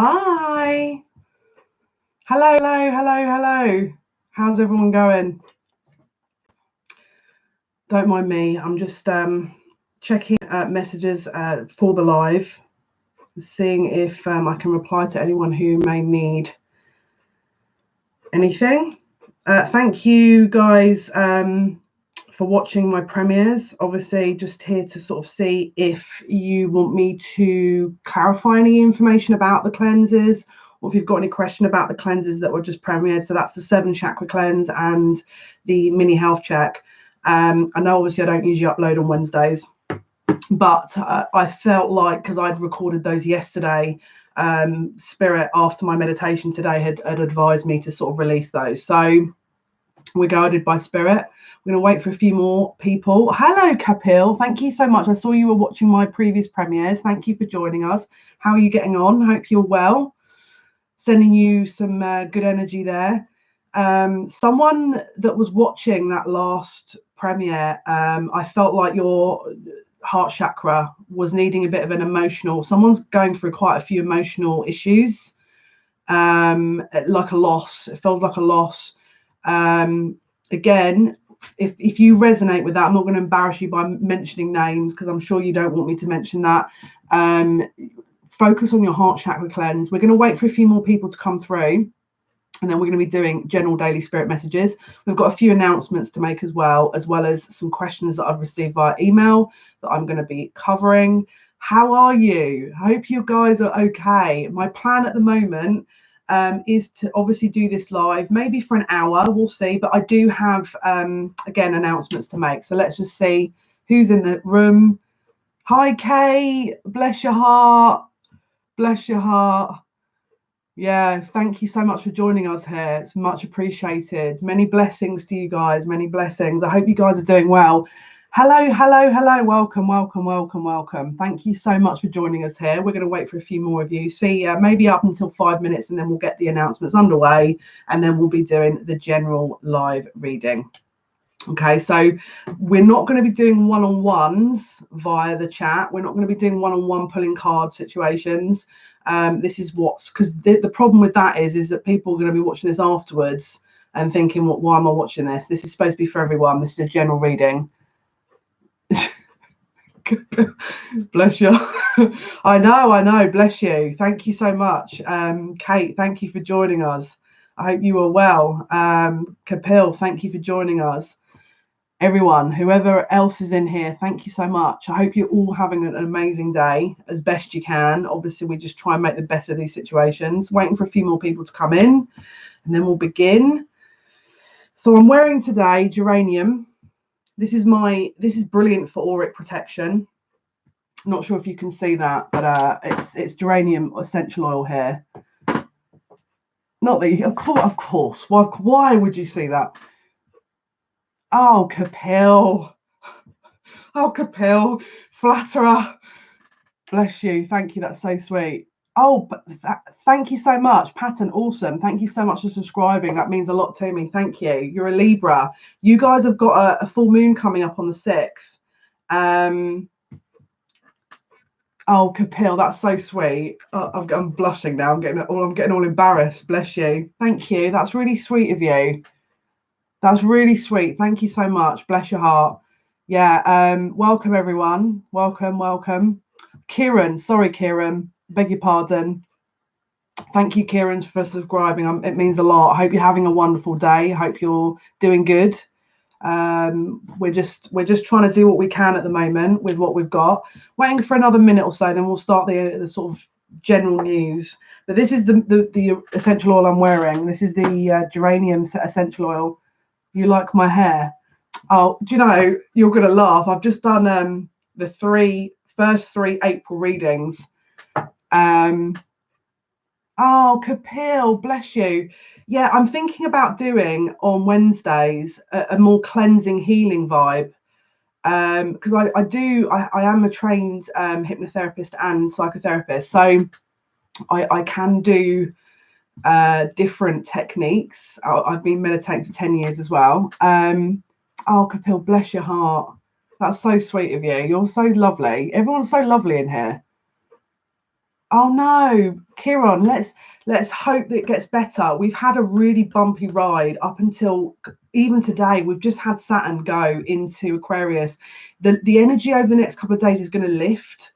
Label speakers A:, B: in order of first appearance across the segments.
A: Hi. Hello, hello, hello, hello. How's everyone going? Don't mind me. I'm just checking messages for the live, seeing if I can reply to anyone who may need anything. Thank you guys for watching my premieres. Obviously, just here to sort of see if you want me to clarify any information about the cleanses, or if you've got any question about the cleanses that were just premiered. So that's the 7 chakra cleanse and the mini health check. I know obviously I don't usually upload on Wednesdays, but I felt like, because I'd recorded those yesterday, Spirit after my meditation today had advised me to sort of release those. So we're guided by Spirit. We're going to wait for a few more people. Hello, Kapil. Thank you so much. I saw you were watching my previous premieres. Thank you for joining us. How are you getting on? Hope you're well. Sending you some good energy there. Someone that was watching that last premiere, I felt like your heart chakra was needing a bit of an emotional. Someone's going through quite a few emotional issues, like a loss. It feels like a loss. Again, if you resonate with that, I'm not going to embarrass you by mentioning names, because I'm sure you don't want me to mention that. Focus on your heart chakra cleanse. We're going to wait for a few more people to come through, and then we're going to be doing general daily spirit messages. We've got a few announcements to make as well as some questions that I've received via email that I'm going to be covering. How are you? I hope you guys are okay. My plan at the moment is to obviously do this live, maybe for an hour, we'll see, but I do have again announcements to make. So let's just see who's in the room. Hi Kay, bless your heart, bless your heart. Yeah, thank you so much for joining us here. It's much appreciated. Many blessings to you guys, many blessings. I hope you guys are doing well. Hello, hello, hello. Welcome, welcome, welcome, welcome. Thank you so much for joining us here. We're going to wait for a few more of you. See, maybe up until 5 minutes, and then we'll get the announcements underway, and then we'll be doing the general live reading. Okay, so we're not going to be doing one-on-ones via the chat. We're not going to be doing one-on-one pulling card situations. This is because the problem with that is that people are going to be watching this afterwards and thinking, "What? Why am I watching this?" This is supposed to be for everyone. This is a general reading. Bless you. I know. Bless you. Thank you so much, Kate. Thank you for joining us. I hope you are well. Kapil, thank you for joining us. Everyone, whoever else is in here, thank you so much. I hope you're all having an amazing day as best you can. Obviously, we just try and make the best of these situations. Waiting for a few more people to come in, and then we'll begin. So I'm wearing today geranium. This is brilliant for auric protection. Not sure if you can see that, but it's geranium essential oil here. Not that you, of course. Why would you see that? Oh, Kapil. Oh, Kapil, flatterer. Bless you. Thank you. That's so sweet. Oh, but thank you so much, Patton. Awesome. Thank you so much for subscribing. That means a lot to me. Thank you. You're a Libra. You guys have got a full moon coming up on the 6th. Oh, Kapil, that's so sweet. I'm blushing now. I'm getting all embarrassed. Bless you. Thank you. That's really sweet of you. That's really sweet. Thank you so much. Bless your heart. Yeah. Welcome everyone. Welcome. Kieran. Sorry, Kieran. Beg your pardon. Thank you, Kieran, for subscribing. It means a lot. I hope you're having a wonderful day. I hope you're doing good. We're just trying to do what we can at the moment with what we've got. Waiting for another minute or so, then we'll start the sort of general news. But this is the essential oil I'm wearing. This is the geranium essential oil. You like my hair? Oh, do you know, you're gonna laugh. I've just done the first three April readings. Oh, Kapil, bless you. Yeah, I'm thinking about doing on Wednesdays a more cleansing, healing vibe. Because I am a trained hypnotherapist and psychotherapist, so I can do different techniques. I've been meditating for 10 years as well. Oh, Kapil, bless your heart. That's so sweet of you. You're so lovely. Everyone's so lovely in here. Oh no, Kieran, let's hope that it gets better. We've had a really bumpy ride up until even today. We've just had Saturn go into Aquarius. The energy over the next couple of days is going to lift.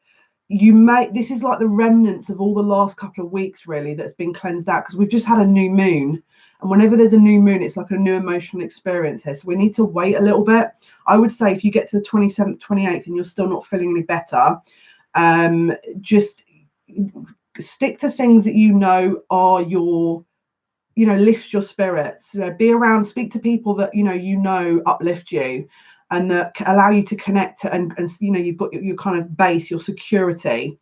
A: This is like the remnants of all the last couple of weeks really that's been cleansed out, because we've just had a new moon, and whenever there's a new moon it's like a new emotional experience here, so we need to wait a little bit. I would say if you get to the 27th 28th and you're still not feeling any better, just stick to things that you know are your, lift your spirits. Be around, speak to people that you know uplift you and that allow you to connect, and you've got your kind of base, your security.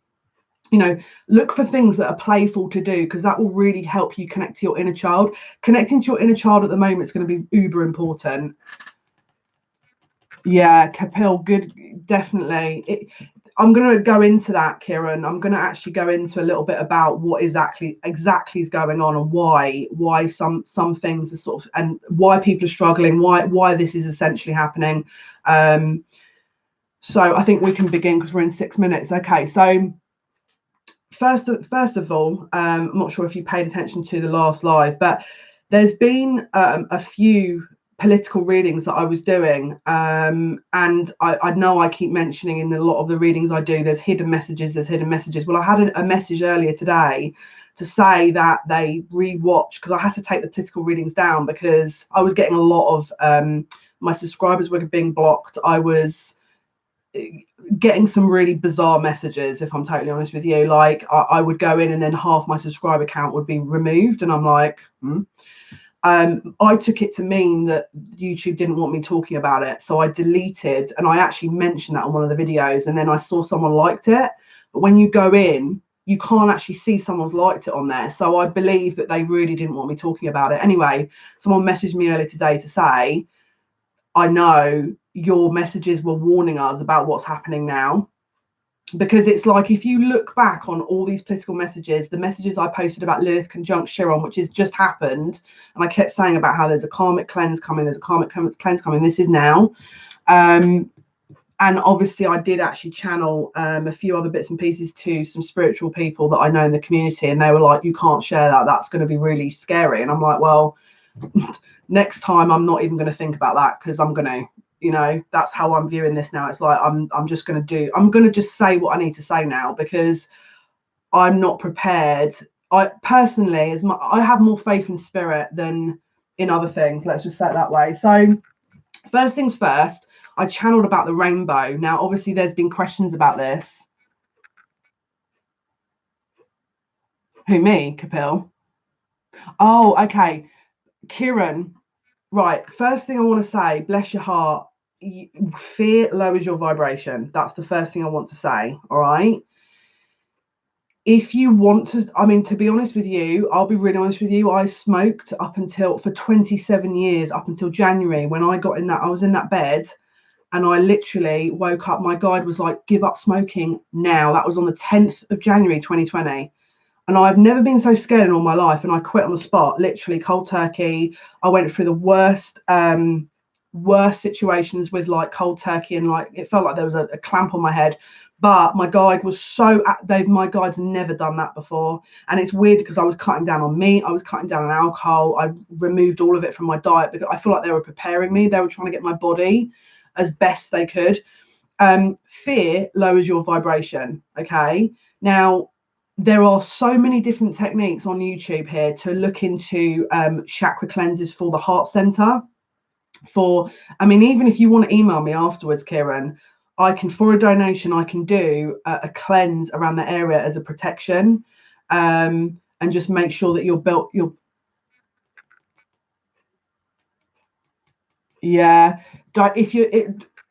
A: Look for things that are playful to do, because that will really help you connect to your inner child. Connecting to your inner child at the moment is going to be uber important. Yeah, Kapil, good, definitely. I'm going to go into that, Kieran. I'm going to actually go into a little bit about what exactly is going on, and why some things are sort of, and why people are struggling, why this is essentially happening. So I think we can begin because we're in 6 minutes. Okay, so first of all, I'm not sure if you paid attention to the last live, but there's been a few political readings that I was doing, and I know I keep mentioning in a lot of the readings I do there's hidden messages. Well, I had a message earlier today to say that they rewatched, because I had to take the political readings down because I was getting a lot of my subscribers were being blocked. I was getting some really bizarre messages, if I'm totally honest with you. Like I would go in and then half my subscriber count would be removed, and I'm like, I took it to mean that YouTube didn't want me talking about it, so I deleted, and I actually mentioned that on one of the videos, and then I saw someone liked it. But when you go in, you can't actually see someone's liked it on there, so I believe that they really didn't want me talking about it. Anyway, someone messaged me earlier today to say, I know your messages were warning us about what's happening now. Because it's like, if you look back on all these political messages, the messages I posted about Lilith conjunct Chiron, which has just happened, and I kept saying about how there's a karmic cleanse coming, this is now. And obviously I did actually channel a few other bits and pieces to some spiritual people that I know in the community, and they were like, you can't share that, that's going to be really scary. And I'm like, well, next time I'm not even going to think about that, because I'm going to, that's how I'm viewing this now. It's like I'm just going to just say what I need to say now, because I'm not prepared. I personally, I have more faith in spirit than in other things, let's just say it that way. So first things first, I channeled about the rainbow. Now obviously there's been questions about this. Who, me, Kapil? Oh, okay, Kieran. Right, first thing I want to say, bless your heart, fear lowers your vibration. That's the first thing I want to say. All right, if you want to, I mean, to be honest with you, I'll be really honest with you, I smoked for 27 years, up until January, when I was in that bed, and I literally woke up. My guide was like, give up smoking now. That was on the 10th of January 2020. And I've never been so scared in all my life. And I quit on the spot, literally cold turkey. I went through the worst situations with like cold turkey, and like it felt like there was a clamp on my head. But my guide was my guide's never done that before. And it's weird because I was cutting down on meat, I was cutting down on alcohol, I removed all of it from my diet, because I feel like they were preparing me. They were trying to get my body as best they could. Fear lowers your vibration. Okay. Now, there are so many different techniques on YouTube here to look into chakra cleanses for the heart center. Even if you want to email me afterwards, Kieran, for a donation, I can do a cleanse around the area as a protection, and just make sure that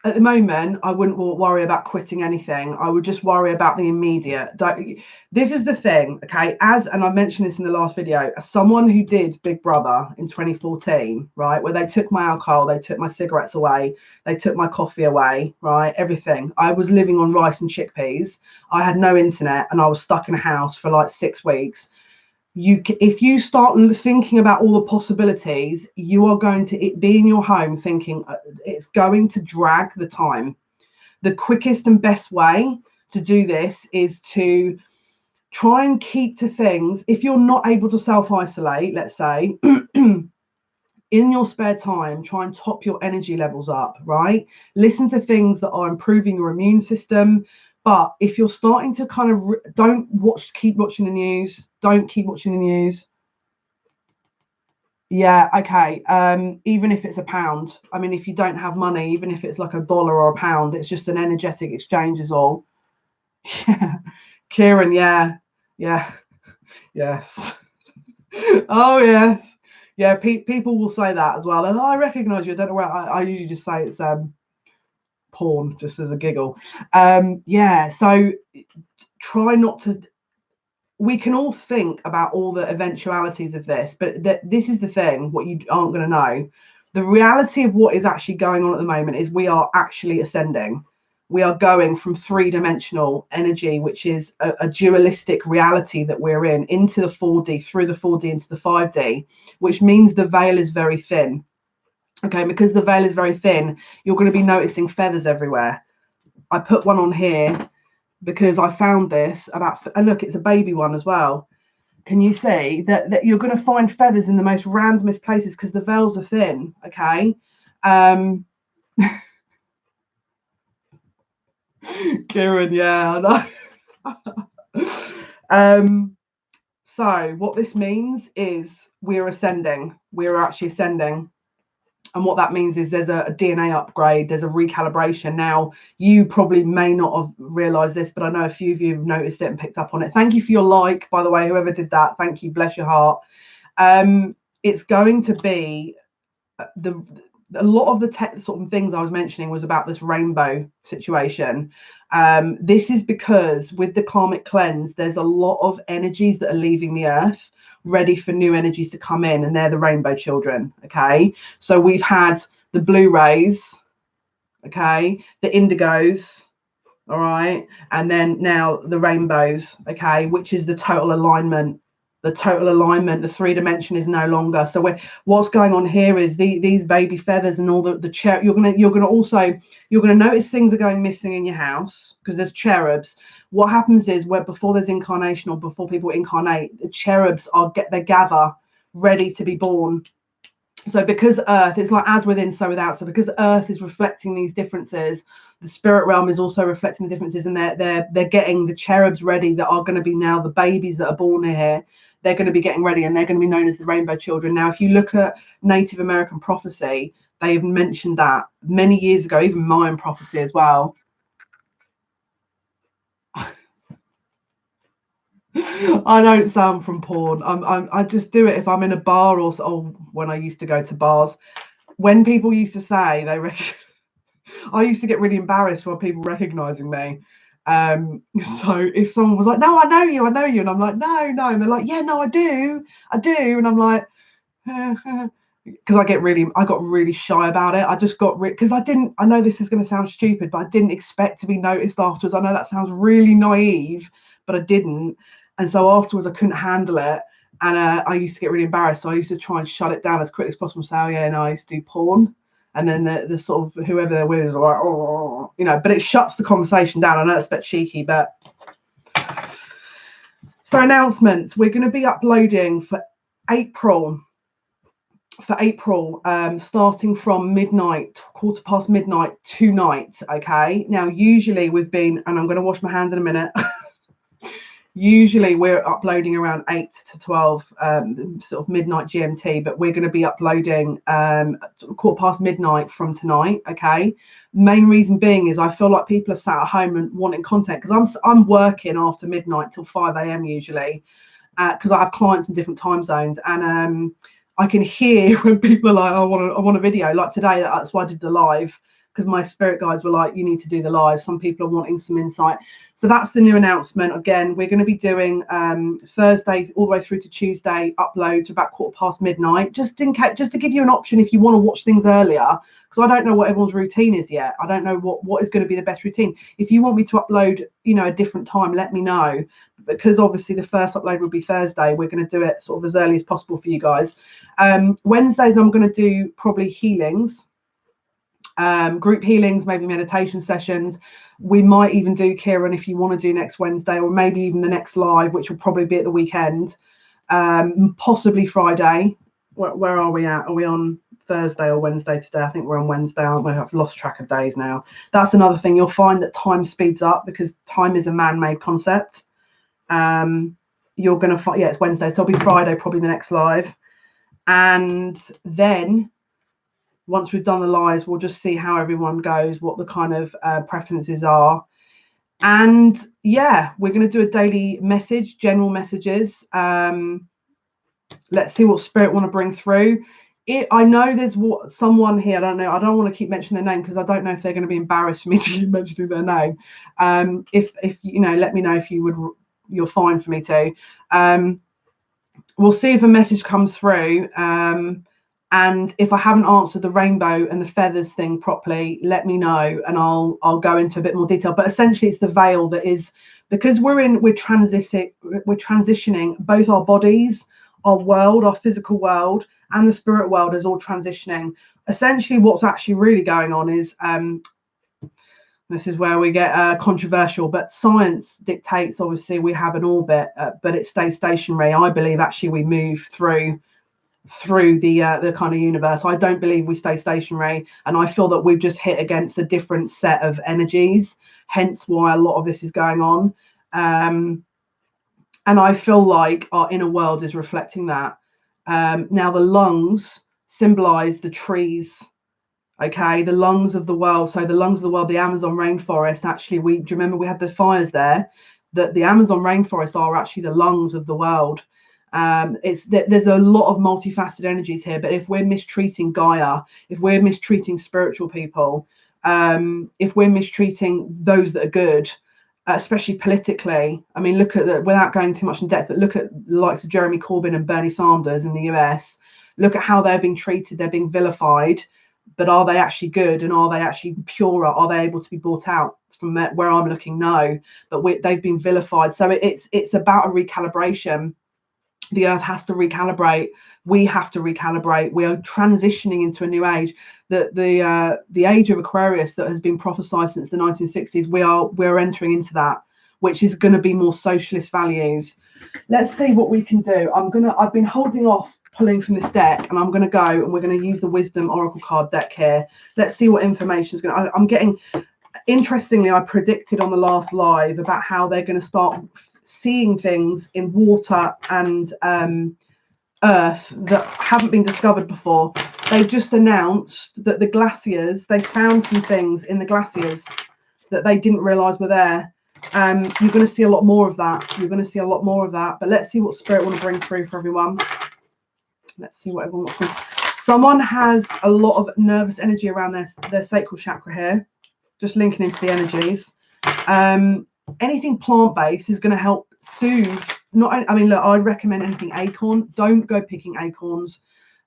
A: at the moment, I wouldn't worry about quitting anything. I would just worry about the immediate. This is the thing, okay? And I mentioned this in the last video, as someone who did Big Brother in 2014, right, where they took my alcohol, they took my cigarettes away, they took my coffee away, right, everything. I was living on rice and chickpeas. I had no internet, and I was stuck in a house for like 6 weeks. If you start thinking about all the possibilities, you are going to be in your home thinking it's going to drag the time. The quickest and best way to do this is to try and keep to things. If you're not able to self-isolate, let's say, in your spare time, try and top your energy levels up, right? Listen to things that are improving your immune system. But if you're starting to kind of keep watching the news, don't keep watching the news. Yeah, okay. Even if it's £1, I mean, if you don't have money, even if it's like $1 or £1, it's just an energetic exchange is all. Yeah. Kieran, yeah. Yes. Oh yes. Yeah, people will say that as well. And I recognise you. I don't know where I usually just say it's porn, just as a giggle. Yeah, so try not to. We can all think about all the eventualities of this, but this is the thing, what you aren't going to know. The reality of what is actually going on at the moment is we are actually ascending. We are going from three-dimensional energy, which is a dualistic reality that we're in, into the 4D, through the 4D into the 5D, which means the veil is very thin. Okay, because the veil is very thin, you're going to be noticing feathers everywhere. I put one on here because I found this and look, it's a baby one as well. Can you see that you're going to find feathers in the most randomest places because the veils are thin? Okay. Kieran, yeah, I know. So what this means is we're ascending. We're actually ascending. And what that means is there's a DNA upgrade, there's a recalibration. Now, you probably may not have realized this, but I know a few of you have noticed it and picked up on it. Thank you for your like, by the way, whoever did that. Thank you. Bless your heart. It's going to be a lot of the sort of things I was mentioning was about this rainbow situation. This is because with the karmic cleanse, there's a lot of energies that are leaving the earth, ready for new energies to come in, and they're the rainbow children. Okay, so we've had the blue rays, okay, the indigos, all right, and then now the rainbows, okay, which is the total alignment. The three dimension is no longer. So what's going on here is these baby feathers and all the you're gonna notice things are going missing in your house because there's cherubs. What happens is before there's incarnation or before people incarnate, the cherubs they gather ready to be born. So because Earth, it's like as within, so without. So because Earth is reflecting these differences, the spirit realm is also reflecting the differences, and they're getting the cherubs ready that are going to be now the babies that are born here. They're going to be getting ready, and they're going to be known as the rainbow children. Now, if you look at Native American prophecy, they've mentioned that many years ago, even Mayan prophecy as well. I don't sound from porn. I just do it if I'm in a bar or when I used to go to bars. When people used to say I used to get really embarrassed for people recognizing me. So if someone was like, "No, I know you," and I'm like, "No," and they're like, "Yeah, no, I do," and I'm like, because I got really shy about it. I just got because I know this is going to sound stupid, but I didn't expect to be noticed afterwards. I know that sounds really naive, but I didn't, and so afterwards I couldn't handle it. And I used to get really embarrassed, so I used to try and shut it down as quickly as possible. So, yeah, and I used to do porn. And then the sort of whoever they're with is like, oh, but it shuts the conversation down. I know it's a bit cheeky, but so announcements. We're going to be uploading for April, starting from midnight, midnight tonight. Okay. Now, usually and I'm going to wash my hands in a minute. Usually we're uploading around 8 to 12 sort of midnight GMT, but we're going to be uploading midnight from tonight. Okay, main reason being is I feel like people are sat at home and wanting content, because I'm working after midnight till 5 a.m. usually, because I have clients in different time zones, and I can hear when people are like, I want a video. Like today, that's why I did the live, because my spirit guides were like, you need to do the live. Some people are wanting some insight. So that's the new announcement. Again, we're going to be doing Thursday all the way through to Tuesday uploads about midnight, just to give you an option if you want to watch things earlier, because I don't know what everyone's routine is yet. I don't know what is going to be the best routine. If you want me to upload, a different time, let me know, because obviously the first upload will be Thursday. We're going to do it sort of as early as possible for you guys. Wednesdays, I'm going to do probably healings. group healings, maybe meditation sessions. We might even do, Kieran, if you want to do next Wednesday, or maybe even the next live, which will probably be at the weekend, possibly Friday. Where are we at? Are we on Thursday or Wednesday today? I think we're on Wednesday, aren't we? I've lost track of days now. That's another thing. You'll find that time speeds up because time is a man-made concept. You're going to find, yeah, it's Wednesday, so it'll be Friday, probably the next live. And then once we've done the lives, we'll just see how everyone goes, what the kind of preferences are. And yeah, we're going to do a daily message, general messages. Let's see what spirit want to bring through. I know there's someone here, I don't know, I don't want to keep mentioning their name because I don't know if they're going to be embarrassed for me to keep mentioning their name. If you know, let me know if you would, you're fine for me to. We'll see if a message comes through. And if I haven't answered the rainbow and the feathers thing properly, let me know and I'll go into a bit more detail. But essentially it's the veil that is, because we're transitioning both our bodies, our world, our physical world, and the spirit world is all transitioning. Essentially what's actually really going on is, this is where we get controversial, but science dictates, obviously, we have an orbit, but it stays stationary. I believe actually we move through the kind of universe. I don't believe we stay stationary, and I feel that we've just hit against a different set of energies, hence why a lot of this is going on. And I feel like our inner world is reflecting that. Now the lungs symbolize the trees, okay, the lungs of the world. So the lungs of the world, the Amazon rainforest, actually, do you remember we had the fires there? That the Amazon rainforest are actually the lungs of the world. There's a lot of multifaceted energies here, but if we're mistreating Gaia, if we're mistreating spiritual people, if we're mistreating those that are good, especially politically, I mean, look at without going too much in depth, but look at the likes of Jeremy Corbyn and Bernie Sanders in the US. Look at how they're being treated. They're being vilified, but are they actually good, and are they actually pure? Are they able to be brought out? From where I'm looking, no, but they've been vilified. So it's about a recalibration. The earth has to recalibrate. We have to recalibrate. We are transitioning into a new age. The age of Aquarius that has been prophesied since the 1960s, we're entering into that, which is going to be more socialist values. Let's see what we can do. I've been holding off pulling from this deck, and I'm going to go and we're going to use the Wisdom Oracle card deck here. Let's see what information is going to. I'm getting, interestingly, I predicted on the last live about how they're going to start seeing things in water and earth that haven't been discovered before. They've just announced that the glaciers, they found some things in the glaciers that they didn't realize were there. You're going to see a lot more of that. You're going to see a lot more of that. But let's see what spirit want to bring through for everyone. Let's see what everyone wants to. Someone has a lot of nervous energy around their sacral chakra here, just linking into the energies. Anything plant-based is going to help soothe. I mean, look, I'd recommend anything acorn. Don't go picking acorns.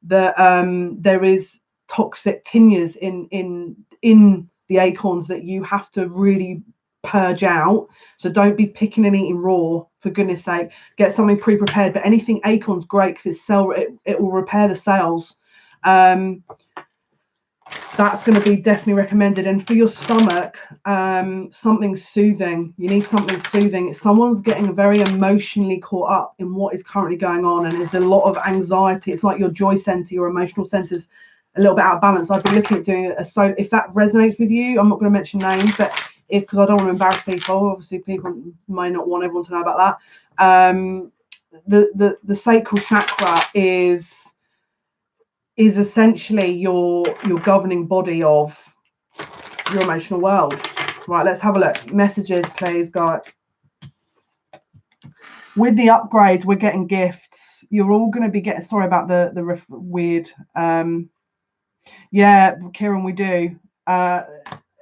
A: There is toxic tinnias in the acorns that you have to really purge out. So don't be picking and eating raw, for goodness sake. Get something pre-prepared. But anything acorn's great because it will repair the cells. That's going to be definitely recommended. And for your stomach, something soothing. You need something soothing. Someone's getting very emotionally caught up in what is currently going on, and there's a lot of anxiety. It's like your joy center, your emotional center's a little bit out of balance. I've been looking at doing so if that resonates with you, I'm not going to mention names, but because I don't want to embarrass people, obviously people may not want everyone to know about that. The sacral chakra is essentially your governing body of your emotional world. Right, let's have a look. Messages, please, guys. With the upgrades, we're getting gifts. You're all going to be getting, sorry about the weird. Yeah, Kieran, we do.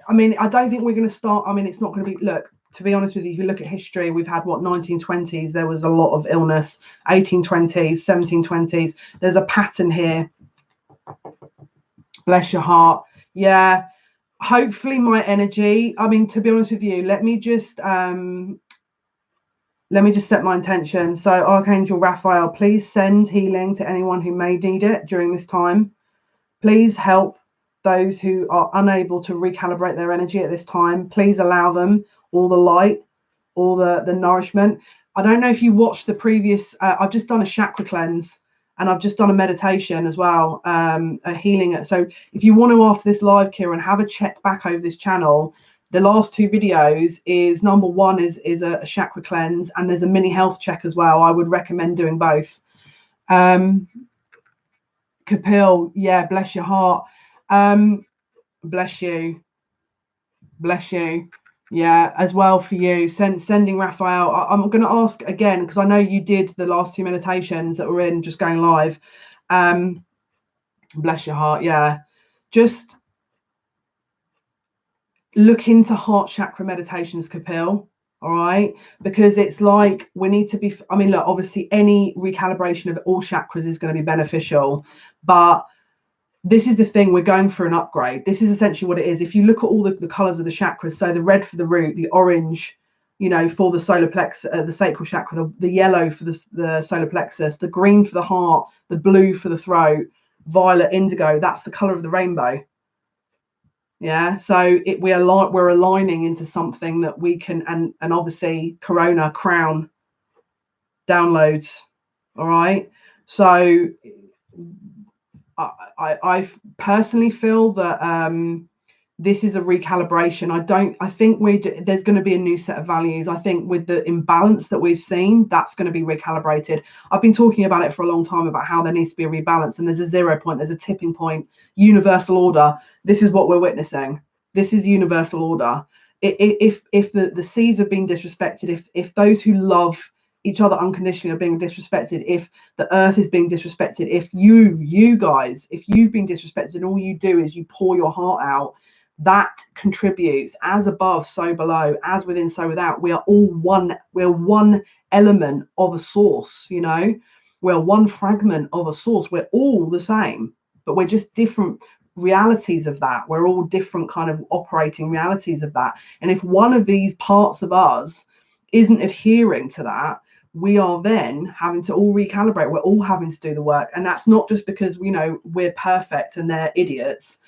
A: I mean, I don't think we're going to start. I mean, it's not going to be, look, to be honest with you, if you look at history, we've had, 1920s, there was a lot of illness, 1820s, 1720s. There's a pattern here. Bless your heart. Yeah, hopefully my energy, I mean, to be honest with you, let me just set my intention. So Archangel Raphael, please send healing to anyone who may need it during this time. Please help those who are unable to recalibrate their energy at this time, please allow them all the light, all the nourishment. I don't know if you watched the previous, I've just done a chakra cleanse, and I've just done a meditation as well, a healing. So if you want to, after this live, Kieran, have a check back over this channel. The last 2 videos is, number 1 is a chakra cleanse, and there's a mini health check as well. I would recommend doing both. Kapil, yeah, bless your heart. Bless you. Bless you. Yeah, as well for you. Sending Raphael. I'm going to ask again, because I know you did the last 2 meditations that were in just going live. Bless your heart. Yeah, just look into heart chakra meditations, Kapil. All right, because it's like we need to be, I mean, look, obviously any recalibration of all chakras is going to be beneficial, but this is the thing, we're going for an upgrade. This is essentially what it is. If you look at all the colors of the chakras, so the red for the root, the orange, you know, for the solar plexus, the sacral chakra, the yellow for the solar plexus, the green for the heart, the blue for the throat, violet, indigo, that's the color of the rainbow. Yeah, so we're aligning into something that we can, and obviously corona, crown, downloads. All right, so I personally feel that this is a recalibration. I think there's going to be a new set of values. I think with the imbalance that we've seen, that's going to be recalibrated. I've been talking about it for a long time, about how there needs to be a rebalance, and there's a 0 point, there's a tipping point, universal order. This is what we're witnessing. This is universal order. If the seas have been disrespected, if those who love each other unconditionally are being disrespected, if the earth is being disrespected, if you guys, if you've been disrespected and all you do is you pour your heart out, that contributes. As above, so below, as within, so without. We are all one. We're one element of a source, you know. We're one fragment of a source. We're all the same, but we're just different realities of that. We're all different kind of operating realities of that. And if one of these parts of us isn't adhering to that, we are then having to all recalibrate. We're all having to do the work. And that's not just because, you know, we're perfect and they're idiots.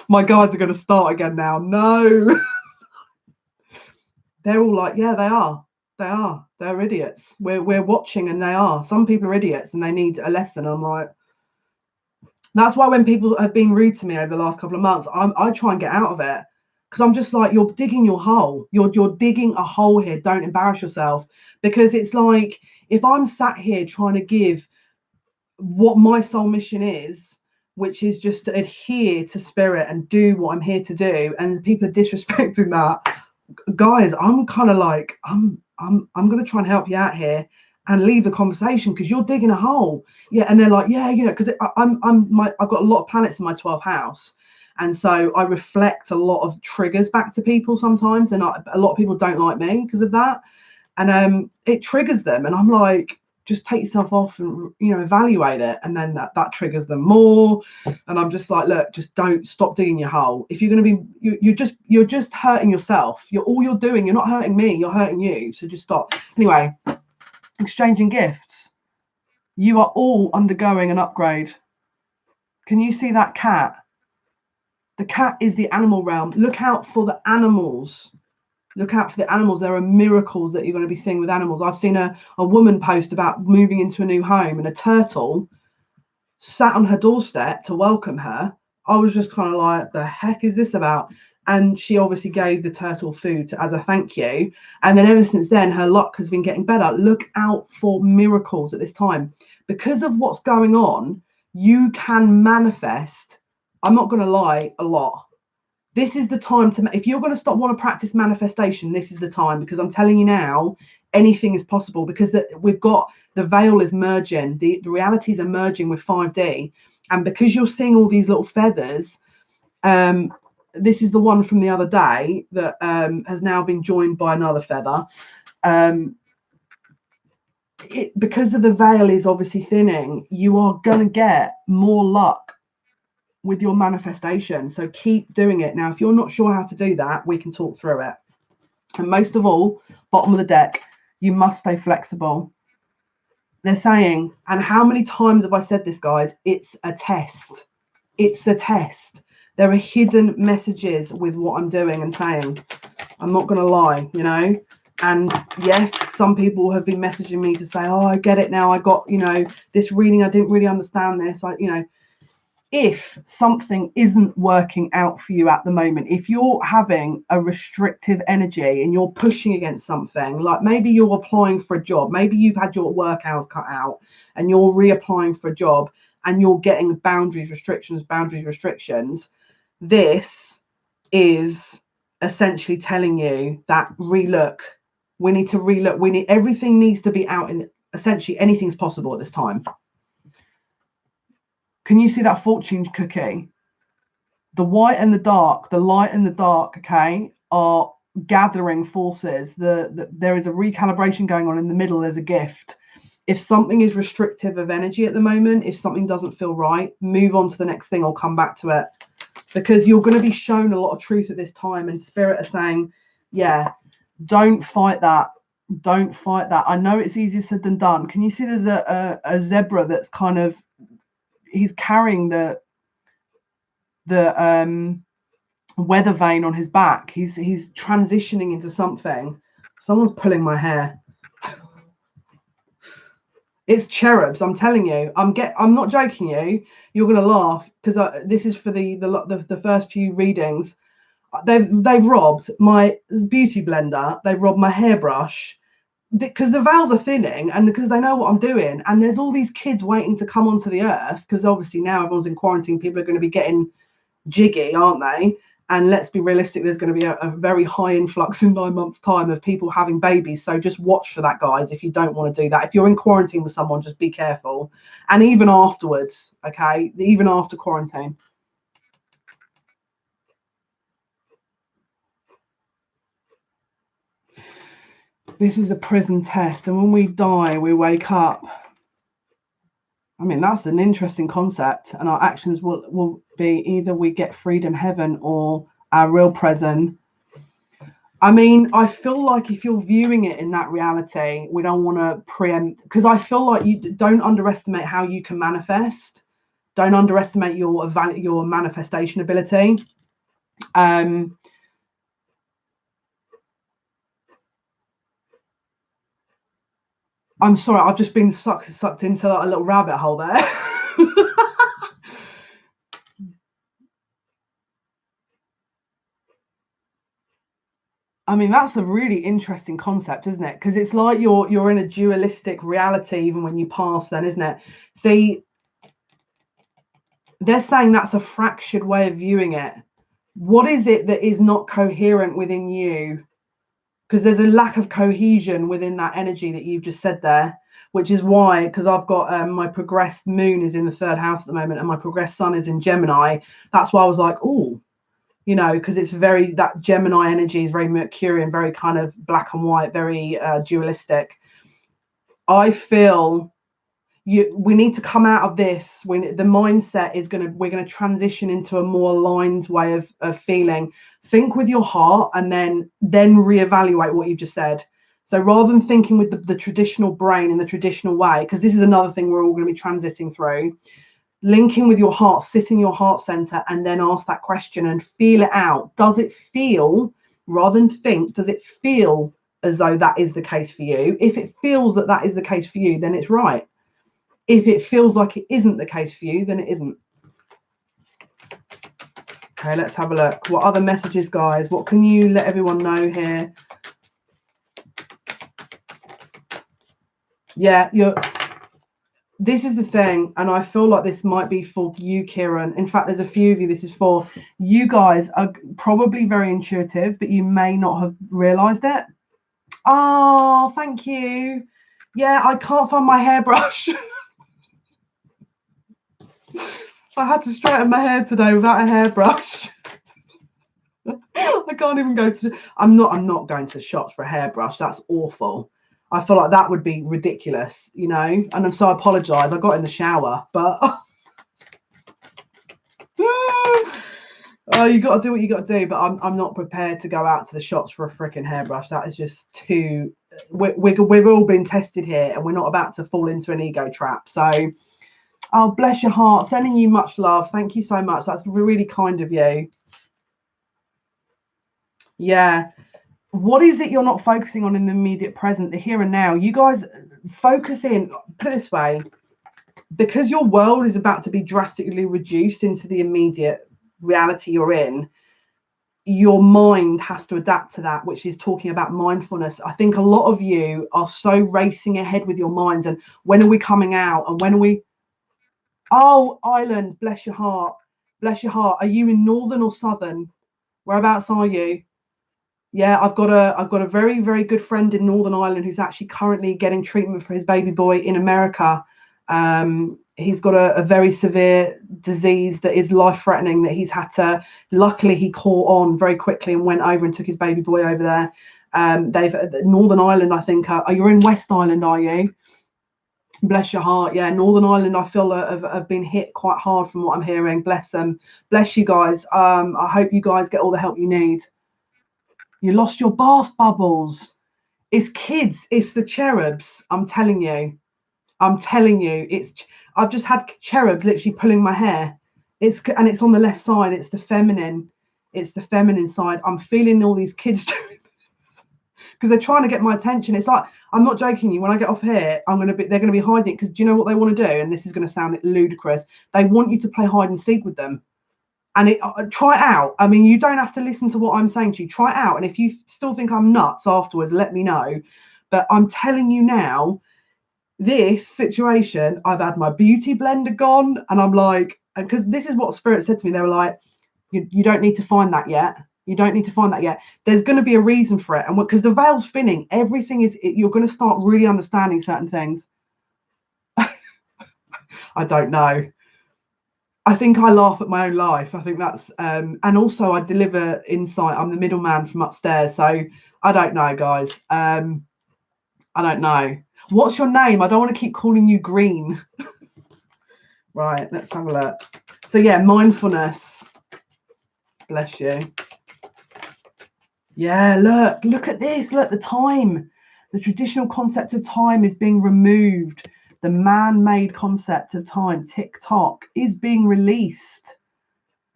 A: My guides are going to start again now. No. They're all like, yeah, they are. They're idiots. We're watching, and they are. Some people are idiots and they need a lesson. I'm like, that's why when people have been rude to me over the last couple of months, I try and get out of it. Because I'm just like, you're digging your hole. You're digging a hole here. Don't embarrass yourself. Because it's like, if I'm sat here trying to give what my soul mission is, which is just to adhere to spirit and do what I'm here to do, and people are disrespecting that, guys, I'm kind of like, I'm going to try and help you out here and leave the conversation, because you're digging a hole. Yeah, and they're like, yeah, you know, because I've got a lot of planets in my 12th house. And so I reflect a lot of triggers back to people sometimes, and a lot of people don't like me because of that, and it triggers them, and I'm like, just take yourself off and, you know, evaluate it, and then that triggers them more. And I'm just like, look, just don't, stop digging your hole. If you're going to be, you're just hurting yourself. All you're doing, you're not hurting me, you're hurting you. So just stop. Anyway, exchanging gifts. You are all undergoing an upgrade. Can you see that cat? The cat is the animal realm. Look out for the animals. Look out for the animals. There are miracles that you're going to be seeing with animals. I've seen a woman post about moving into a new home, and a turtle sat on her doorstep to welcome her. I was just kind of like, the heck is this about? And she obviously gave the turtle food as a thank you. And then ever since then, her luck has been getting better. Look out for miracles at this time. Because of what's going on, you can manifest, I'm not going to lie, a lot. This is the time to, if you're going to want to practice manifestation, this is the time, because I'm telling you now, anything is possible, because we've got, the veil is merging, the realities are merging with 5D. And because you're seeing all these little feathers, this is the one from the other day that has now been joined by another feather. Because of the veil is obviously thinning, you are going to get more luck with your manifestation. So keep doing it. Now, if you're not sure how to do that, we can talk through it. And most of all, bottom of the deck, you must stay flexible. They're saying, and how many times have I said this, guys? It's a test. It's a test. There are hidden messages with what I'm doing and saying. I'm not going to lie, you know. And yes, some people have been messaging me to say, oh, I get it now. I got, you know, this reading. I didn't really understand this. You know, if something isn't working out for you at the moment, if you're having a restrictive energy and you're pushing against something, like maybe you're applying for a job, maybe you've had your work hours cut out and you're reapplying for a job and you're getting boundaries, restrictions, this is essentially telling you that relook. We need to relook. Everything needs to be out in, essentially anything's possible at this time. Can you see that fortune cookie? The white and the dark, the light and the dark, okay, are gathering forces. There is a recalibration going on in the middle. There's a gift. If something is restrictive of energy at the moment, if something doesn't feel right, move on to the next thing or come back to it, because you're going to be shown a lot of truth at this time, and spirit are saying, yeah, don't fight that. Don't fight that. I know it's easier said than done. Can you see there's a zebra that's kind of, he's carrying the weather vane on his back. He's transitioning into something. Someone's pulling my hair. It's cherubs, I'm telling you. I'm not joking you. You're gonna laugh, because this is for the first few readings. They've robbed my beauty blender. They've robbed my hairbrush, because the veils are thinning and because they know what I'm doing. And there's all these kids waiting to come onto the earth, because obviously now everyone's in quarantine. People are going to be getting jiggy, aren't they? And let's be realistic, there's going to be a very high influx in 9 months' time of people having babies. So just watch for that, guys, if you don't want to do that. If you're in quarantine with someone, just be careful. And even afterwards, okay? Even after quarantine. This is a prison test. And when we die, we wake up. I mean, that's an interesting concept. And our actions will be either we get freedom, heaven, or our real prison. I mean, I feel like if you're viewing it in that reality, we don't want to preempt, because I feel like you don't underestimate how you can manifest. Don't underestimate your manifestation ability. I'm sorry, I've just been sucked into a little rabbit hole there. I mean, that's a really interesting concept, isn't it? Because it's like you're in a dualistic reality even when you pass, then, isn't it? See, they're saying that's a fractured way of viewing it. What is it that is not coherent within you? Because there's a lack of cohesion within that energy that you've just said there, which is why, because I've got my progressed moon is in the 3rd house at the moment and my progressed sun is in Gemini. That's why I was like, oh, you know, because it's very, that Gemini energy is very Mercurian, very kind of black and white, very dualistic. I feel we need to come out of this. When the mindset is we're going to transition into a more aligned way of feeling. Think with your heart and then reevaluate what you've just said. So rather than thinking with the traditional brain in the traditional way, because this is another thing we're all going to be transiting through, linking with your heart, sit in your heart center and then ask that question and feel it out. Does it feel, rather than think, does it feel as though that is the case for you? If it feels that is the case for you, then it's right. If it feels like it isn't the case for you, then it isn't. Okay, let's have a look. What other messages, guys? What can you let everyone know here? Yeah, this is the thing, and I feel like this might be for you, Kieran. In fact, there's a few of you this is for. You guys are probably very intuitive, but you may not have realized it. Oh, thank you. Yeah, I can't find my hairbrush. I had to straighten my hair today without a hairbrush. I can't even go to. I'm not going to the shops for a hairbrush. That's awful. I feel like that would be ridiculous, you know. And so I apologise. I got in the shower, but oh, you got to do what you got to do. But I'm not prepared to go out to the shops for a freaking hairbrush. That is just too. We've all been tested here, and we're not about to fall into an ego trap. So Oh, bless your heart. Sending you much love. Thank you so much. That's really kind of you. Yeah. What is it you're not focusing on in the immediate present, the here and now? You guys focus in, put it this way, because your world is about to be drastically reduced into the immediate reality you're in, your mind has to adapt to that, which is talking about mindfulness. I think a lot of you are so racing ahead with your minds, and when are we coming out, and when are we... Oh, Ireland, bless your heart. Bless your heart. Are you in northern or southern? Whereabouts are you? Yeah, I've got a very, very good friend in Northern Ireland who's actually currently getting treatment for his baby boy in America. He's got a very severe disease that is life-threatening, that he's had to... Luckily, he caught on very quickly and went over and took his baby boy over there. They've Northern Ireland, I think. Are you in West Island, are you? Bless your heart. Yeah, Northern Ireland, I feel have been hit quite hard from what I'm hearing. Bless them. Bless you guys. I hope you guys get all the help you need. You lost your bath bubbles. It's kids. It's the cherubs. I'm telling you. I'm telling you. I've just had cherubs literally pulling my hair. And it's on the left side. It's the feminine. It's the feminine side. I'm feeling all these kids doing this because they're trying to get my attention. It's like, I'm not joking you. When I get off here, they're going to be hiding, because do you know what they want to do? And this is going to sound ludicrous. They want you to play hide and seek with them. And try it out. I mean, you don't have to listen to what I'm saying to you. Try it out. And if you still think I'm nuts afterwards, let me know. But I'm telling you now, this situation, I've had my beauty blender gone, and I'm like, because this is what Spirit said to me. They were like, you don't need to find that yet. You don't need to find that yet. There's going to be a reason for it. And because the veil's thinning, everything is... You're going to start really understanding certain things. I don't know. I think I laugh at my own life. I think that's... and also I deliver insight. I'm the middleman from upstairs. So I don't know, guys. I don't know. What's your name? I don't want to keep calling you Green. Right, let's have a look. So yeah, mindfulness. Bless you. Yeah, look at this. Look, the time. The traditional concept of time is being removed. The man-made concept of time, tick-tock, is being released.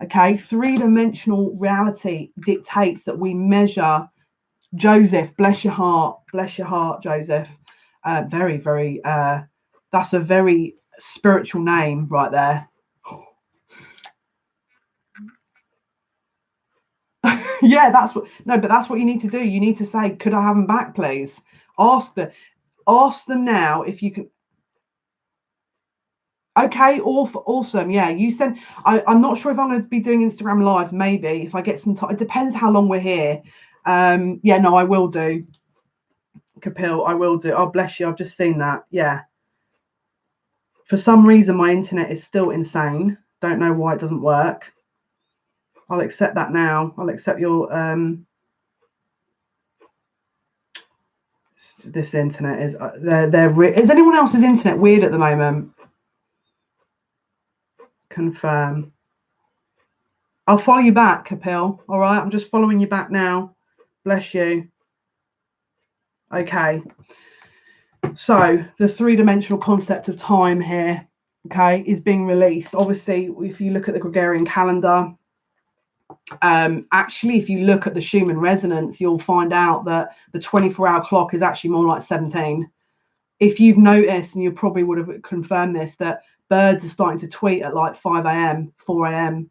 A: Okay, three-dimensional reality dictates that we measure. Joseph, bless your heart, Joseph. Very, very. That's a very spiritual name right there. Yeah, that's what. No, but that's what you need to do. You need to say, "Could I have them back, please?" Ask them now if you can. Okay, awesome. Yeah, you send. I'm not sure if I'm going to be doing Instagram lives. Maybe if I get some time. It depends how long we're here. Yeah, no, I will do. Kapil, I will do. Oh, bless you. I've just seen that. Yeah. For some reason, my internet is still insane. Don't know why it doesn't work. I'll accept that now. I'll accept your this internet is is anyone else's internet weird at the moment? Confirm. I'll follow you back, Kapil. All right, I'm just following you back now. Bless you. Okay. So the three-dimensional concept of time here, okay, is being released. Obviously, if you look at the Gregorian calendar, actually, if you look at the Schumann resonance, you'll find out that the 24-hour clock is actually more like 17. If you've noticed, and you probably would have confirmed this, that birds are starting to tweet at like 5 a.m., 4 a.m.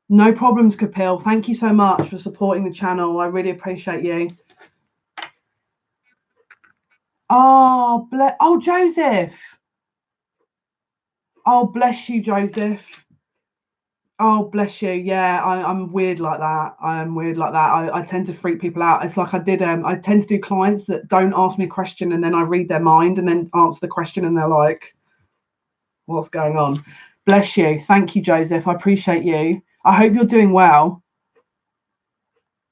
A: No problems, Kapil. Thank you so much for supporting the channel. I really appreciate you. Oh, Joseph. Oh, bless you, Joseph. Oh, bless you. Yeah, I'm weird like that. I'm weird like that. I tend to freak people out. It's like I tend to do clients that don't ask me a question, and then I read their mind and then answer the question, and they're like, what's going on? Bless you. Thank you, Joseph. I appreciate you. I hope you're doing well.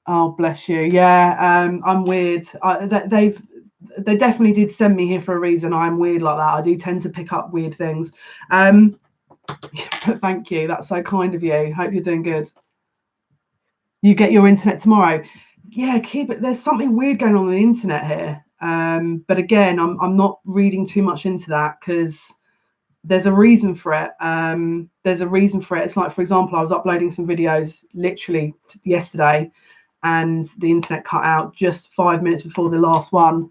A: Oh, bless you. Yeah, I'm weird. They definitely did send me here for a reason. I'm weird like that. I do tend to pick up weird things. But thank you. That's so kind of you. Hope you're doing good. You get your internet tomorrow. Yeah, keep it. There's something weird going on the internet here. But again, I'm not reading too much into that, because there's a reason for it. There's a reason for it. It's like, for example, I was uploading some videos literally yesterday, and the internet cut out just 5 minutes before the last one.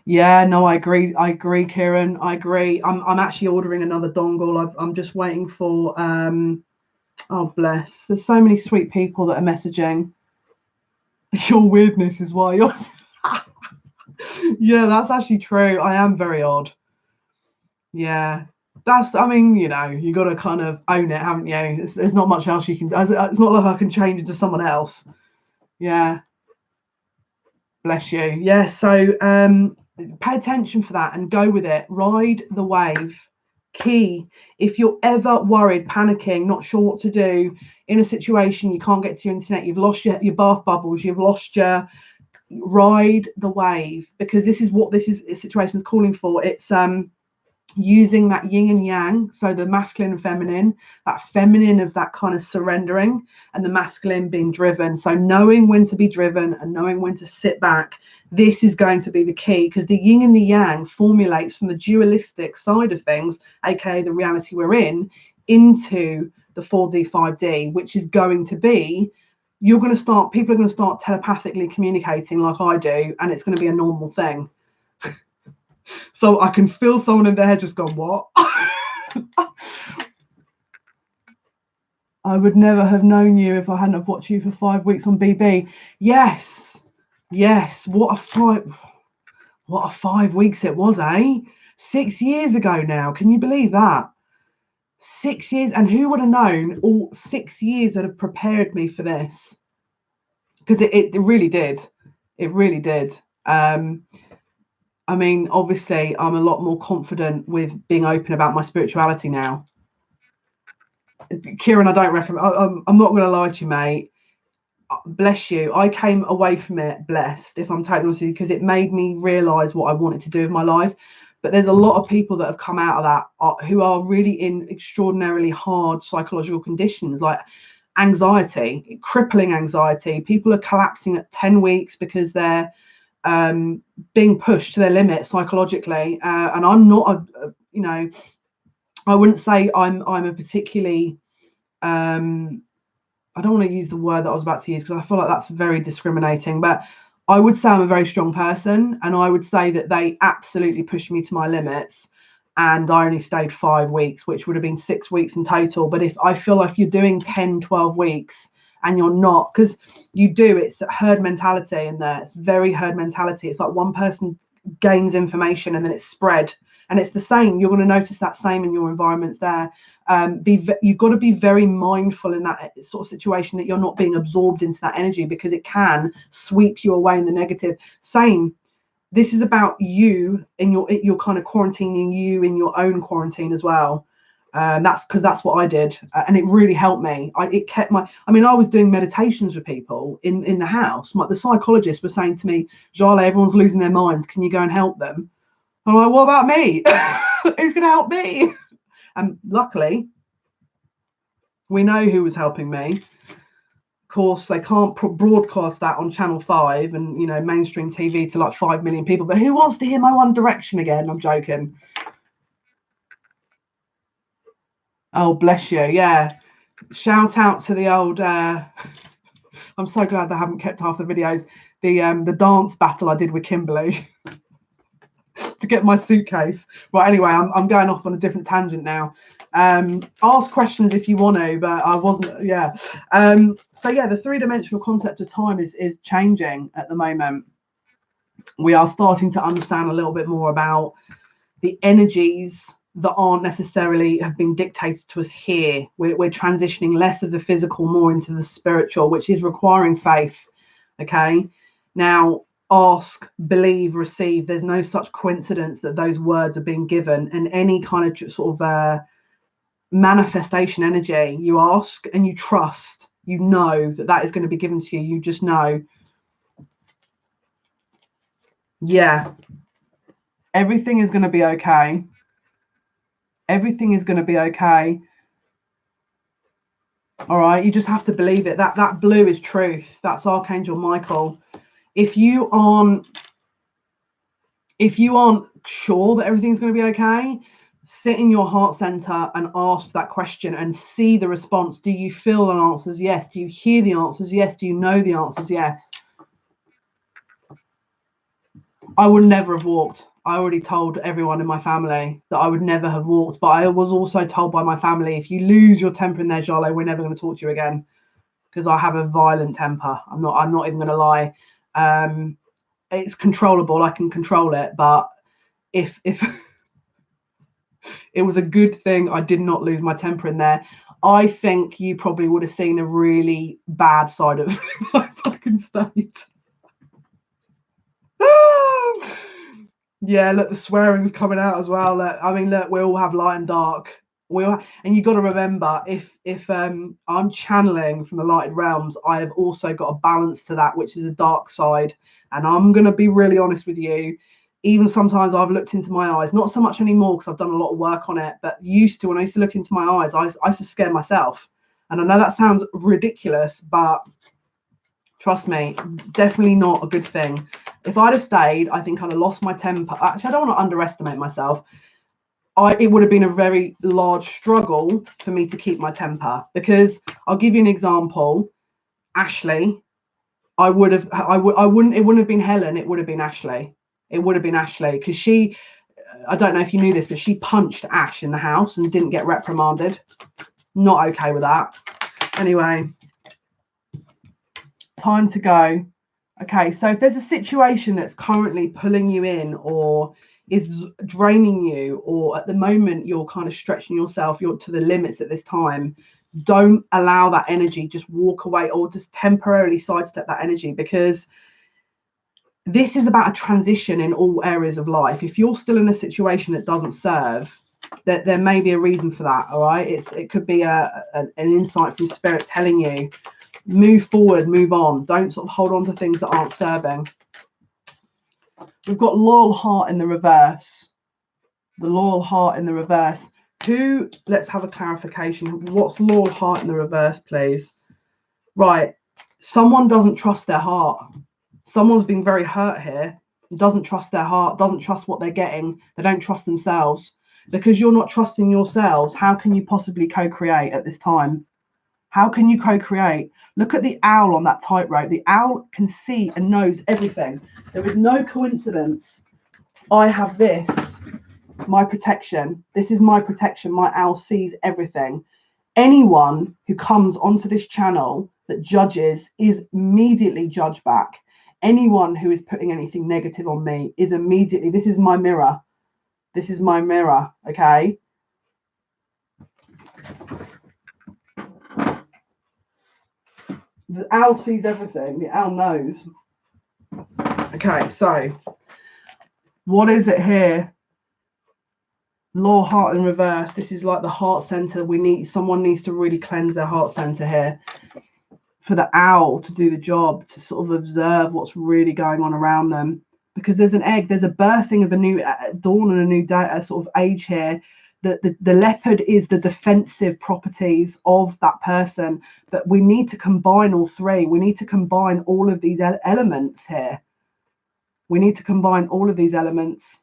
A: Yeah, no, I agree, Kieran, I agree. I'm actually ordering another dongle. I'm just waiting for oh bless, there's so many sweet people that are messaging. Your weirdness is why you're yeah, that's actually true. I am very odd. Yeah, that's, I mean, you know, you got to kind of own it, haven't you? There's not much else you can do. It's not like I can change into someone else. Yeah, bless you. Yeah, so pay attention for that and go with it. Ride the wave. Key. If you're ever worried, panicking, not sure what to do in a situation, you can't get to your internet, you've lost your bath bubbles, you've lost your, ride the wave, because this is what this situation is calling for. It's using that yin and yang, so the masculine and feminine, that feminine of that kind of surrendering, and the masculine being driven. So knowing when to be driven and knowing when to sit back, this is going to be the key, because the yin and the yang formulates from the dualistic side of things, aka the reality we're in, into the 4D 5D, which is going to be, people are going to start telepathically communicating like I do, and it's going to be a normal thing. So I can feel someone in their head just going, what? I would never have known you if I hadn't have watched you for 5 weeks on BB. Yes. What a 5 weeks it was, eh? 6 years ago now. Can you believe that? 6 years. And who would have known all 6 years that have prepared me for this? Because it really did. It really did. I mean, obviously, I'm a lot more confident with being open about my spirituality now. Kieran, I don't recommend. I'm not going to lie to you, mate. Bless you. I came away from it blessed, if I'm totally honest with you, because it made me realise what I wanted to do with my life. But there's a lot of people that have come out of that who are really in extraordinarily hard psychological conditions, like anxiety, crippling anxiety. People are collapsing at 10 weeks because they're being pushed to their limit psychologically, and I'm not you know, I wouldn't say I'm a particularly I don't want to use the word that I was about to use because I feel like that's very discriminating, but I would say I'm a very strong person, and I would say that they absolutely pushed me to my limits, and I only stayed 5 weeks, which would have been 6 weeks in total. But if I feel like if you're doing 10-12 weeks and you're not, because you do, it's herd mentality in there. It's very herd mentality. It's like one person gains information and then it's spread, and it's the same. You're going to notice that same in your environments there. You've got to be very mindful in that sort of situation that you're not being absorbed into that energy, because it can sweep you away in the negative. Same. This is about you and you're kind of quarantining you in your own quarantine as well. That's because that's what I did, and it really helped me. It kept my. I mean, I was doing meditations with people in the house. The psychologist was saying to me, "Jale, everyone's losing their minds. Can you go and help them?" I'm like, "What about me? Who's going to help me?" And luckily, we know who was helping me. Of course, they can't broadcast that on Channel 5 and, you know, mainstream TV to like 5 million people. But who wants to hear my One Direction again? I'm joking. Oh, bless you. Yeah. Shout out to the old I'm so glad they haven't kept half the videos. The dance battle I did with Kimberly to get my suitcase. Right, anyway, I'm going off on a different tangent now. Ask questions if you want to, but I wasn't. Yeah. So yeah, the three-dimensional concept of time is changing at the moment. We are starting to understand a little bit more about the energies that aren't necessarily have been dictated to us here. We're transitioning less of the physical, more into the spiritual, which is requiring faith. Okay. Now, ask, believe, receive. There's no such coincidence that those words are being given, and any kind of sort of manifestation energy. You ask and you trust. You know that is going to be given to you. You just know. Yeah. Everything is going to be okay. Everything is going to be okay. All right, you just have to believe it. That blue is truth. That's Archangel Michael. If you aren't sure that everything's going to be okay, Sit in your heart center and ask that question and see the response. Do you feel the answers? Yes. Do you hear the answers? Yes. Do you know the answers? Yes. I would never have walked. I already told everyone in my family that I would never have walked, but I was also told by my family, if you lose your temper in there, Jale, we're never going to talk to you again, because I have a violent temper. I'm not even going to lie. It's controllable. I can control it, but if it was a good thing I did not lose my temper in there. I think you probably would have seen a really bad side of my fucking state. Yeah, look, the swearing's coming out as well. Look, I mean, look, we all have light and dark. And you got to remember, if I'm channeling from the lighted realms, I have also got a balance to that, which is a dark side. And I'm gonna be really honest with you. Even sometimes I've looked into my eyes, not so much anymore because I've done a lot of work on it, but used to, when I used to look into my eyes, I used to scare myself. And I know that sounds ridiculous, but trust me, definitely not a good thing. If I'd have stayed, I think I'd have lost my temper. Actually, I don't want to underestimate myself. It would have been a very large struggle for me to keep my temper, because I'll give you an example. Ashley, it wouldn't have been Helen, it would have been Ashley. It would have been Ashley, because she, I don't know if you knew this, but she punched Ash in the house and didn't get reprimanded. Not okay with that. Anyway, time to go. Okay, so if there's a situation that's currently pulling you in or is draining you, or at the moment you're kind of stretching yourself, you're to the limits at this time, don't allow that energy. Just walk away or just temporarily sidestep that energy, because this is about a transition in all areas of life. If you're still in a situation that doesn't serve, that there may be a reason for that. All right, it could be an insight from spirit telling you, move forward, move on. Don't sort of hold on to things that aren't serving. We've got loyal heart in the reverse. The loyal heart in the reverse. Let's have a clarification. What's loyal heart in the reverse, please? Right. Someone doesn't trust their heart. Someone's been very hurt here. Doesn't trust their heart, doesn't trust what they're getting. They don't trust themselves. Because you're not trusting yourselves, how can you possibly co-create at this time? How can you co-create? Look at the owl on that tightrope. The owl can see and knows everything. There is no coincidence. I have this, my protection. This is my protection. My owl sees everything. Anyone who comes onto this channel that judges is immediately judged back. Anyone who is putting anything negative on me is immediately, this is my mirror. This is my mirror, okay? The owl sees everything. The owl knows. Okay, so what is it here? Low heart in reverse. This is like the heart center. Someone needs to really cleanse their heart center here for the owl to do the job, to sort of observe what's really going on around them. Because there's an egg, there's a birthing of a new dawn and a new day, a sort of age here. The leopard is the defensive properties of that person, but we need to combine all three. We need to combine all of these elements here. We need to combine all of these elements.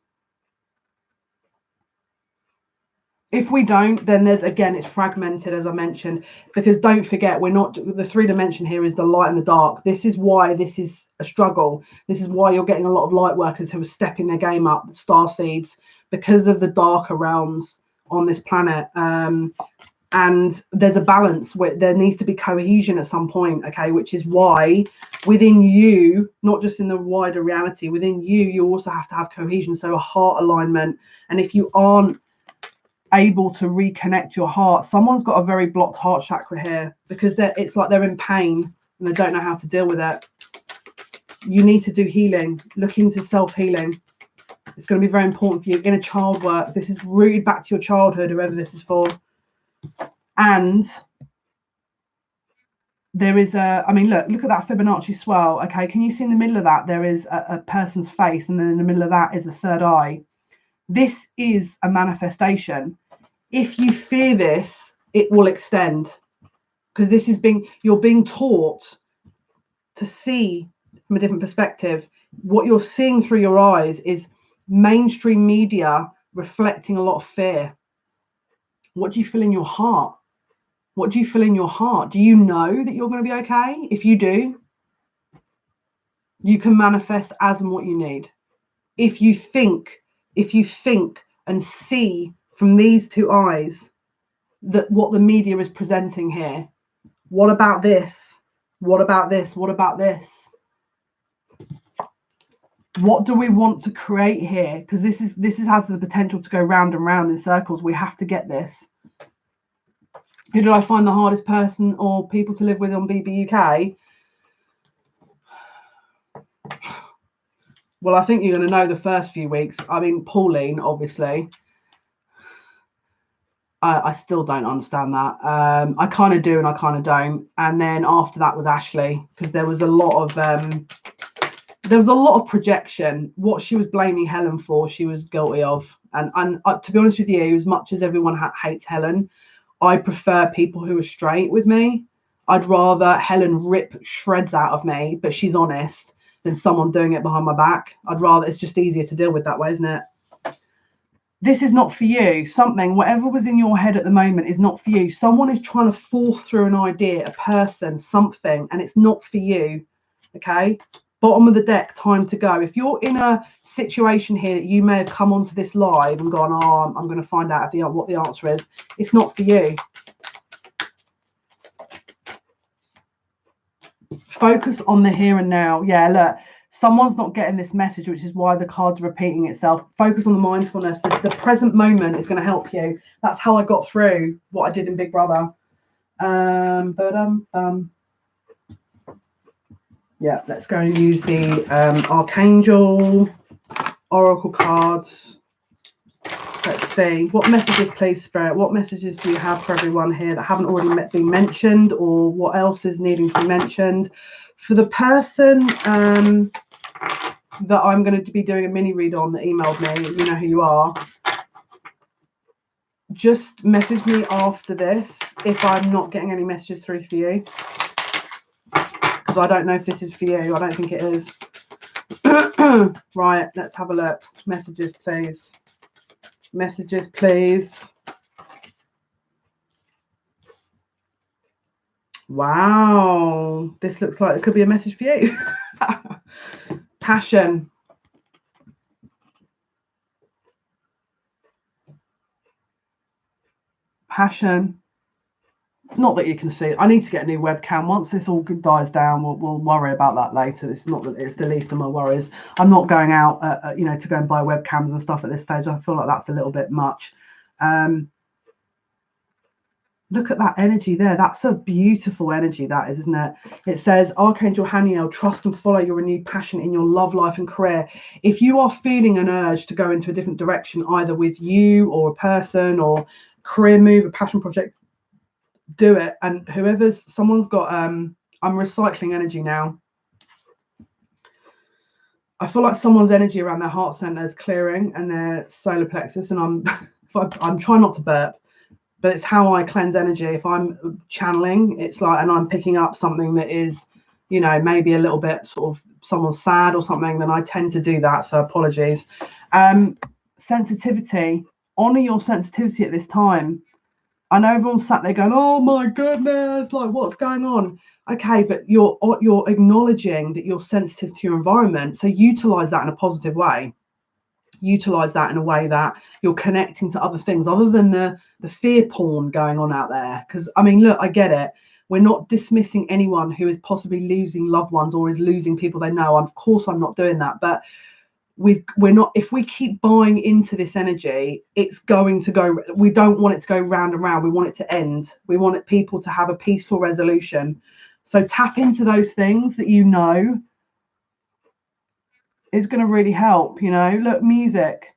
A: If we don't, then it's fragmented, as I mentioned, because don't forget, the 3-dimension here is the light and the dark. This is why this is a struggle. This is why you're getting a lot of light workers who are stepping their game up, star seeds, because of the darker realms on this planet. And there's a balance where there needs to be cohesion at some point, okay, which is why within you, not just in the wider reality, within you also have to have cohesion, so a heart alignment. And if you aren't able to reconnect your heart, someone's got a very blocked heart chakra here, because it's like they're in pain and they don't know how to deal with it. You need to do healing. Look into self-healing. It's going to be very important for you. Inner child work. This is rooted back to your childhood, whoever this is for. And there is I mean, look at that Fibonacci swirl. Okay, can you see in the middle of that there is a person's face, and then in the middle of that is the third eye. This is a manifestation. If you fear this, it will extend, because this is you're being taught to see from a different perspective. What you're seeing through your eyes is mainstream media reflecting a lot of fear. What do you feel in your heart? What do you feel in your heart? Do you know that you're going to be okay? If you do, you can manifest as and what you need. If you think and see from these two eyes that what the media is presenting here, what about this? What about this? What about this? What do we want to create here? Because this has the potential to go round and round in circles. We have to get this. Who did I find the hardest person or people to live with on BBUK? Well, I think you're going to know the first few weeks. I mean, Pauline, obviously. I still don't understand that. I kind of do and I kind of don't. And then after that was Ashley, because there was a lot of projection. What she was blaming Helen for, she was guilty of. And to be honest with you, as much as everyone hates Helen, I prefer people who are straight with me. I'd rather Helen rip shreds out of me, but she's honest, than someone doing it behind my back. I'd rather, it's just easier to deal with that way, isn't it? This is not for you. Whatever was in your head at the moment is not for you. Someone is trying to force through an idea, a person, something, and it's not for you. Okay? Bottom of the deck, time to go. If you're in a situation here that you may have come onto this live and gone, oh, I'm going to find out what the answer is, it's not for you. Focus on the here and now. Yeah, look, someone's not getting this message, which is why the card's repeating itself. Focus on the mindfulness. The present moment is going to help you. That's how I got through what I did in Big Brother. Yeah, let's go and use the Archangel Oracle cards. Let's see. What messages, please, Spirit? What messages do you have for everyone here that haven't already been mentioned, or what else is needing to be mentioned? For the person that I'm going to be doing a mini read on that emailed me, you know who you are, just message me after this if I'm not getting any messages through for you, because I don't know if this is for you. I don't think it is. Right, let's have a look. Messages, please. Messages, please. Wow, this looks like it could be a message for you. Passion. Passion. Not that you can see. I need to get a new webcam. Once this all dies down, we'll worry about that later. It's not that it's the least of my worries. I'm not going out, to go and buy webcams and stuff at this stage. I feel like that's a little bit much. Look at that energy there. That's a beautiful energy, that is, isn't it? It says, Archangel Haniel, trust and follow your renewed passion in your love life and career. If you are feeling an urge to go into a different direction, either with you or a person or career move, a passion project, do it. And someone's got, I'm recycling energy now. I feel like someone's energy around their heart center is clearing and their solar plexus. And I'm trying not to burp, but it's how I cleanse energy. If I'm channeling, it's like, and I'm picking up something that is, maybe a little bit sort of someone's sad or something, then I tend to do that. So apologies. Sensitivity. Honor your sensitivity at this time. I know everyone's sat there going, oh my goodness, like what's going on? Okay, but you're acknowledging that you're sensitive to your environment. So utilize that in a positive way. Utilize that in a way that you're connecting to other things other than the fear porn going on out there. Because I mean, look, I get it. We're not dismissing anyone who is possibly losing loved ones or is losing people they know. Of course, I'm not doing that. But we're not. If we keep buying into this energy, it's going to go. We don't want it to go round and round. We want it to end. We want people to have a peaceful resolution. So tap into those things that is going to really help. Look, music.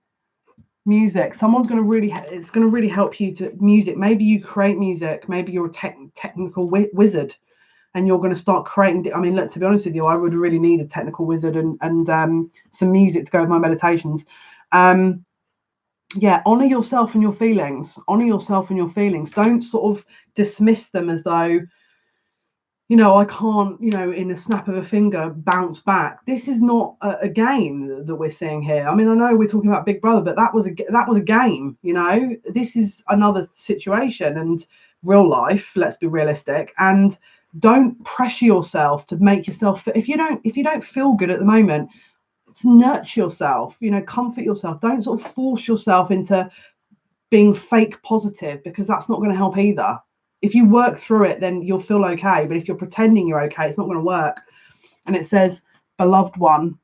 A: Someone's going to really. It's going to really help you to music. Maybe you create music. Maybe you're a technical wizard, and you're going to start creating. I mean, look, to be honest with you, I would really need a technical wizard and some music to go with my meditations. Yeah, honor yourself and your feelings. Honor yourself and your feelings. Don't sort of dismiss them as though you know, I can't, you know, in a snap of a finger bounce back. This is not a game that we're seeing here. I mean, I know we're talking about Big Brother, but that was a game. You know, this is another situation and real life. Let's be realistic, and don't pressure yourself to make yourself. If you don't feel good at the moment, to nurture yourself. You know, comfort yourself. Don't sort of force yourself into being fake positive, because that's not going to help either. If you work through it, then you'll feel okay. But if you're pretending you're okay, it's not going to work. And it says, beloved one.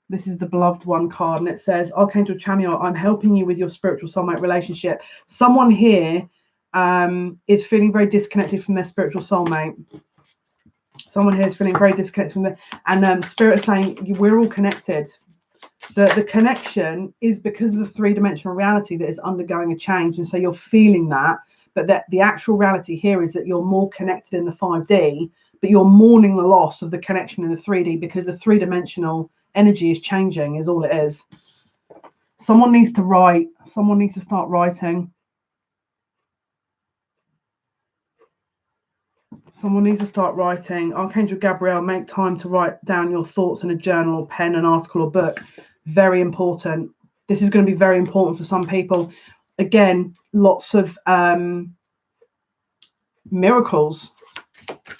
A: This is the beloved one card. And it says, Archangel Chamuel, I'm helping you with your spiritual soulmate relationship. Someone here is feeling very disconnected from their spiritual soulmate. Someone here is feeling very disconnected from and Spirit is saying, we're all connected. The connection is because of the three-dimensional reality that is undergoing a change, and so you're feeling that. But that the actual reality here is that you're more connected in the 5D, but you're mourning the loss of the connection in the 3D, because the three-dimensional energy is changing, is all it is. Someone needs to write. Someone needs to start writing. Someone needs to start writing. Archangel Gabriel, make time to write down your thoughts in a journal, or pen, an article, or book. Very important. This is going to be very important for some people. Again, lots of miracles.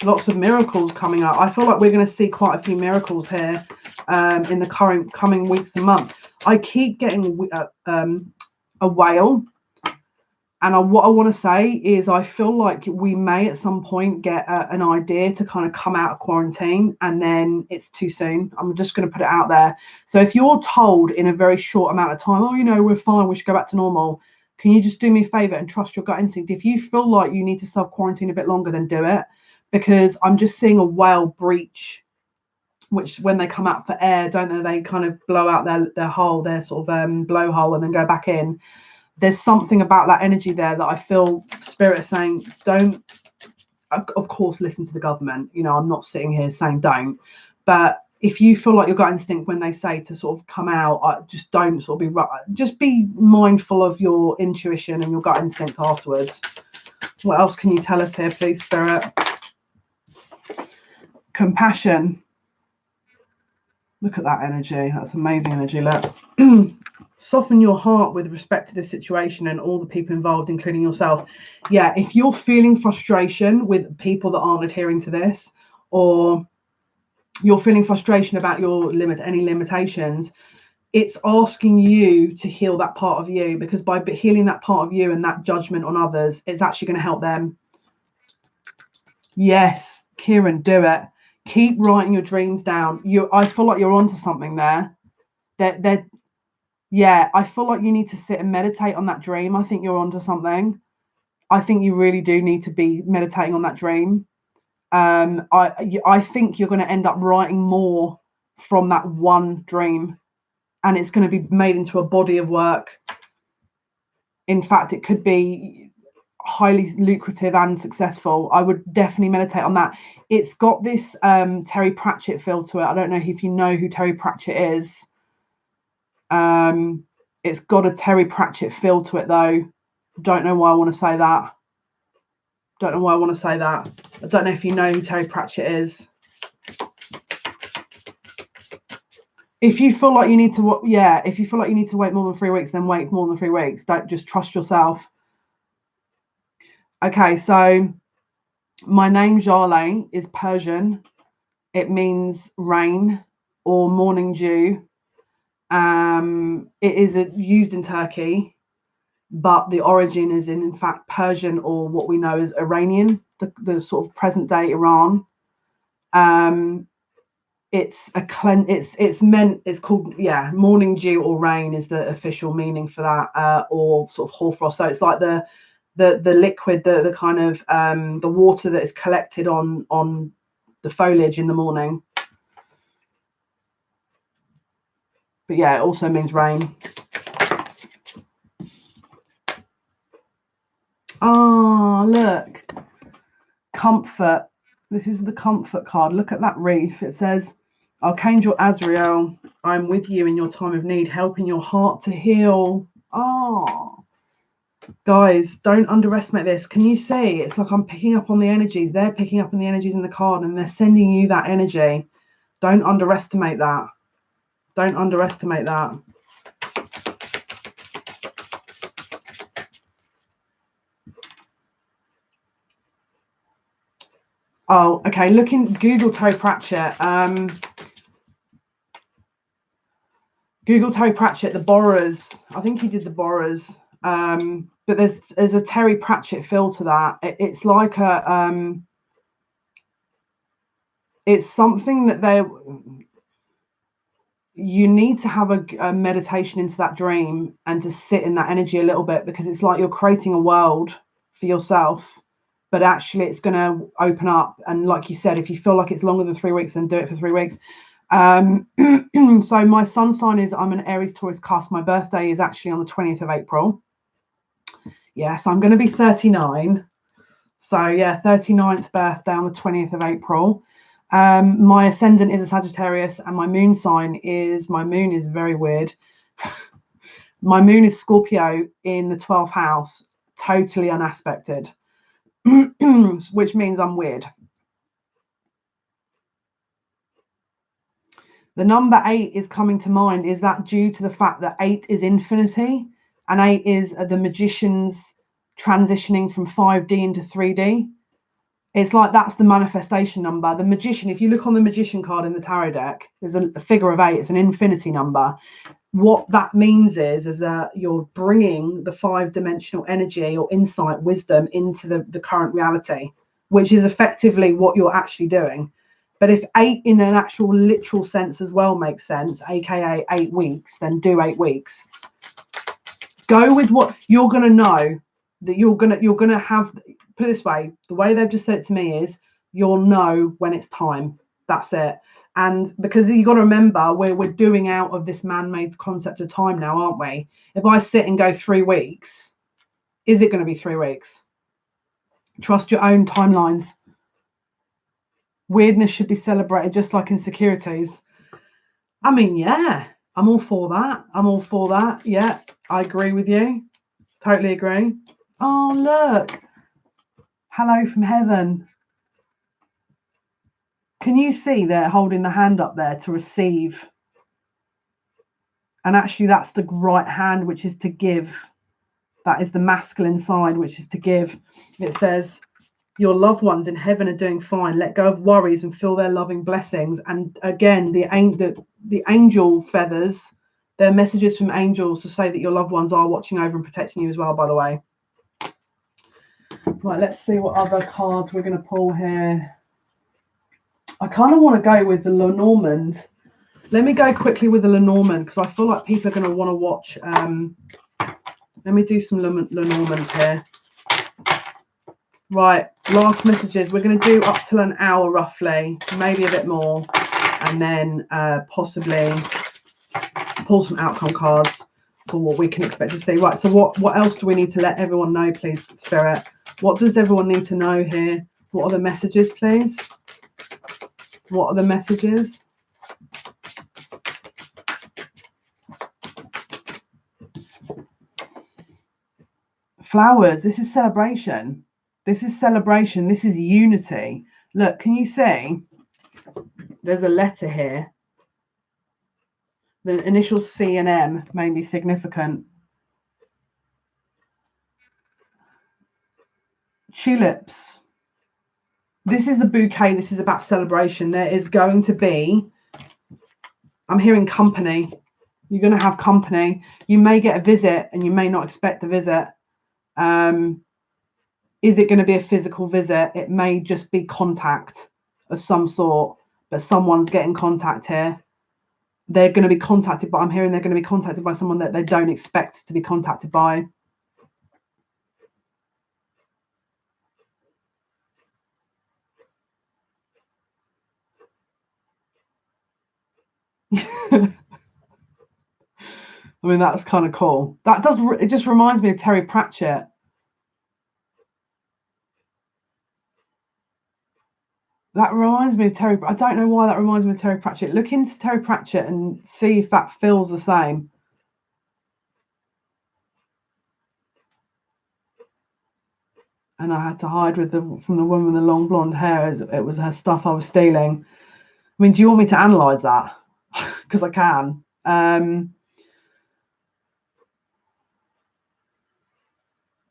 A: Lots of miracles coming up. I feel like we're going to see quite a few miracles here in the coming weeks and months. I keep getting a whale. And what I want to say is I feel like we may at some point get an idea to kind of come out of quarantine, and then it's too soon. I'm just going to put it out there. So if you're told in a very short amount of time, oh, you know, we're fine, we should go back to normal, can you just do me a favor and trust your gut instinct? If you feel like you need to self-quarantine a bit longer, then do it. Because I'm just seeing a whale breach, which when they come out for air, don't they kind of blow out their hole, their sort of blowhole, and then go back in. There's something about that energy there that I feel Spirit is saying, don't, of course, listen to the government. You know, I'm not sitting here saying don't, but if you feel like your gut instinct when they say to sort of come out, just don't sort of just be mindful of your intuition and your gut instinct afterwards. What else can you tell us here, please, Spirit? Compassion. Look at that energy. That's amazing energy. Look. Soften your heart with respect to this situation and all the people involved, including yourself. Yeah, if you're feeling frustration with people that aren't adhering to this, or you're feeling frustration about your any limitations, it's asking you to heal that part of you, because by healing that part of you and that judgment on others, it's actually going to help them. Yes, Kieran, do it. Keep writing your dreams down. I feel like you're onto something there. Yeah, I feel like you need to sit and meditate on that dream. I think you're onto something. I think you really do need to be meditating on that dream. I think you're going to end up writing more from that one dream, and it's going to be made into a body of work. In fact, it could be highly lucrative and successful. I would definitely meditate on that. It's got this Terry Pratchett feel to it. I don't know if you know who Terry Pratchett is. It's got a Terry Pratchett feel to it, though. Don't know why I want to say that. Don't know why I want to say that. I don't know if you know who Terry Pratchett is. If you feel like you need to, if you feel like you need to wait more than 3 weeks, then wait more than 3 weeks. Don't just trust yourself. Okay, so my name Jale is Persian. It means rain or morning dew. It is used in Turkey, but the origin is in fact Persian, or what we know as Iranian, the sort of present day Iran. It's called morning dew or rain is the official meaning for that, or sort of hoarfrost. So it's like the liquid, the kind of the water that is collected on the foliage in the morning. But yeah, it also means rain. Ah, look, comfort. This is the comfort card. Look at that reef. It says, Archangel Azrael, I'm with you in your time of need, helping your heart to heal. Oh, Guys, don't underestimate this. Can you see? It's like I'm picking up on the energies. They're picking up on the energies in the card and they're sending you that energy. Don't underestimate that. Don't underestimate that. Oh, okay. Google Terry Pratchett. Google Terry Pratchett, the borrowers. I think he did the borrowers. But there's a Terry Pratchett feel to that. It's like a it's something that you need to have a meditation into that dream and to sit in that energy a little bit, because it's like you're creating a world for yourself, but actually it's going to open up. And like you said, if you feel like it's longer than 3 weeks, then do it for 3 weeks. So my sun sign is, I'm an Aries Taurus cusp. My birthday is actually on the 20th of April. Yes, I'm going to be 39. So yeah, 39th birthday on the 20th of April. My ascendant is a Sagittarius, and my moon is very weird. My moon is Scorpio in the 12th house, totally unaspected, which means I'm weird. The number 8 is coming to mind. Is that due to the fact that 8 is infinity, and 8 is the magicians transitioning from 5D into 3D? It's like that's the manifestation number. The magician, if you look on the magician card in the tarot deck, there's a figure of 8. It's an infinity number. What that means is that you're bringing the 5-dimensional energy or insight, wisdom into the current reality, which is effectively what you're actually doing. But if 8 in an actual literal sense as well makes sense, aka 8 weeks, then do 8 weeks. Go with what you're going to know, that you're going to have. Put it this way, the way they've just said it to me is you'll know when it's time. That's it. And because you got to remember, we're doing out of this man-made concept of time now, aren't we? If I sit and go 3 weeks, is it going to be 3 weeks? Trust your own timelines. Weirdness should be celebrated, just like insecurities. I mean, yeah, I'm all for that. I'm all for that. Yeah, I agree with you. Totally agree. Oh, look. Hello from heaven. Can you see they're holding the hand up there to receive? And actually, that's the right hand, which is to give. That is the masculine side, which is to give. It says, your loved ones in heaven are doing fine. Let go of worries and feel their loving blessings. And again, the angel feathers, they're messages from angels to say that your loved ones are watching over and protecting you as well, by the way. Right, let's see what other cards we're going to pull here. I kind of want to go with the Lenormand. Let me go quickly with the Lenormand, because I feel like people are going to want to watch. Let me do some Lenormand here. Right, last messages. We're going to do up till an hour roughly, maybe a bit more, and then possibly pull some outcome cards for what we can expect to see. Right, so what else do we need to let everyone know, please, Spirit? What does everyone need to know here? What are the messages, please? What are the messages? Flowers. This is celebration. This is celebration. This is unity. Look, can you see? There's a letter here. The initials C and M may be significant. Tulips. This is the bouquet. This is about celebration. There is going to be, I'm hearing company. You're going to have company. You may get a visit and you may not expect the visit. Is it going to be a physical visit? It may just be contact of some sort, but someone's getting contact here. They're going to be contacted, but I'm hearing they're going to be contacted by someone that they don't expect to be contacted by. I mean, that's kind of cool. It just reminds me of Terry Pratchett. That reminds me of Terry. I don't know why that reminds me of Terry Pratchett. Look into Terry Pratchett and see if that feels the same. and I had to hide from the woman with the long blonde hair as it was her stuff I was stealing. I mean, do you want me to analyze that? Because I can.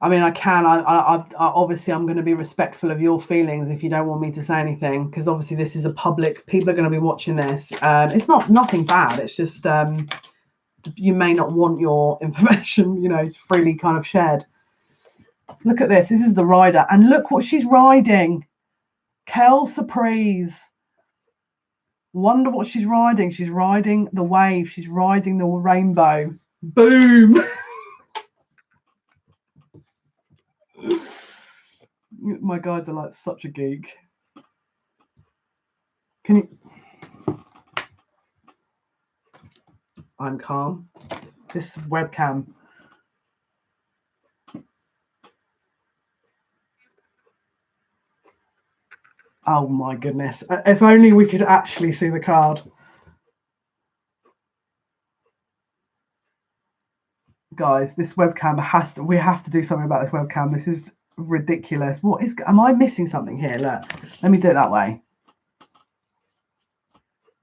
A: I mean, I can. I obviously, I'm going to be respectful of your feelings if you don't want me to say anything, because obviously this is a public. People are going to be watching this. It's nothing bad. It's just you may not want your information, freely kind of shared. Look at this. This is the rider, and look what she's riding. Kel surprise. Wonder what she's riding. She's riding the wave. She's riding the rainbow. Boom. My guides are like such a geek. Can you? I'm calm. This webcam. Oh my goodness. If only we could actually see the card. Guys, this webcam we have to do something about this webcam. This is ridiculous. Am I missing something here? Look, let me do it that way.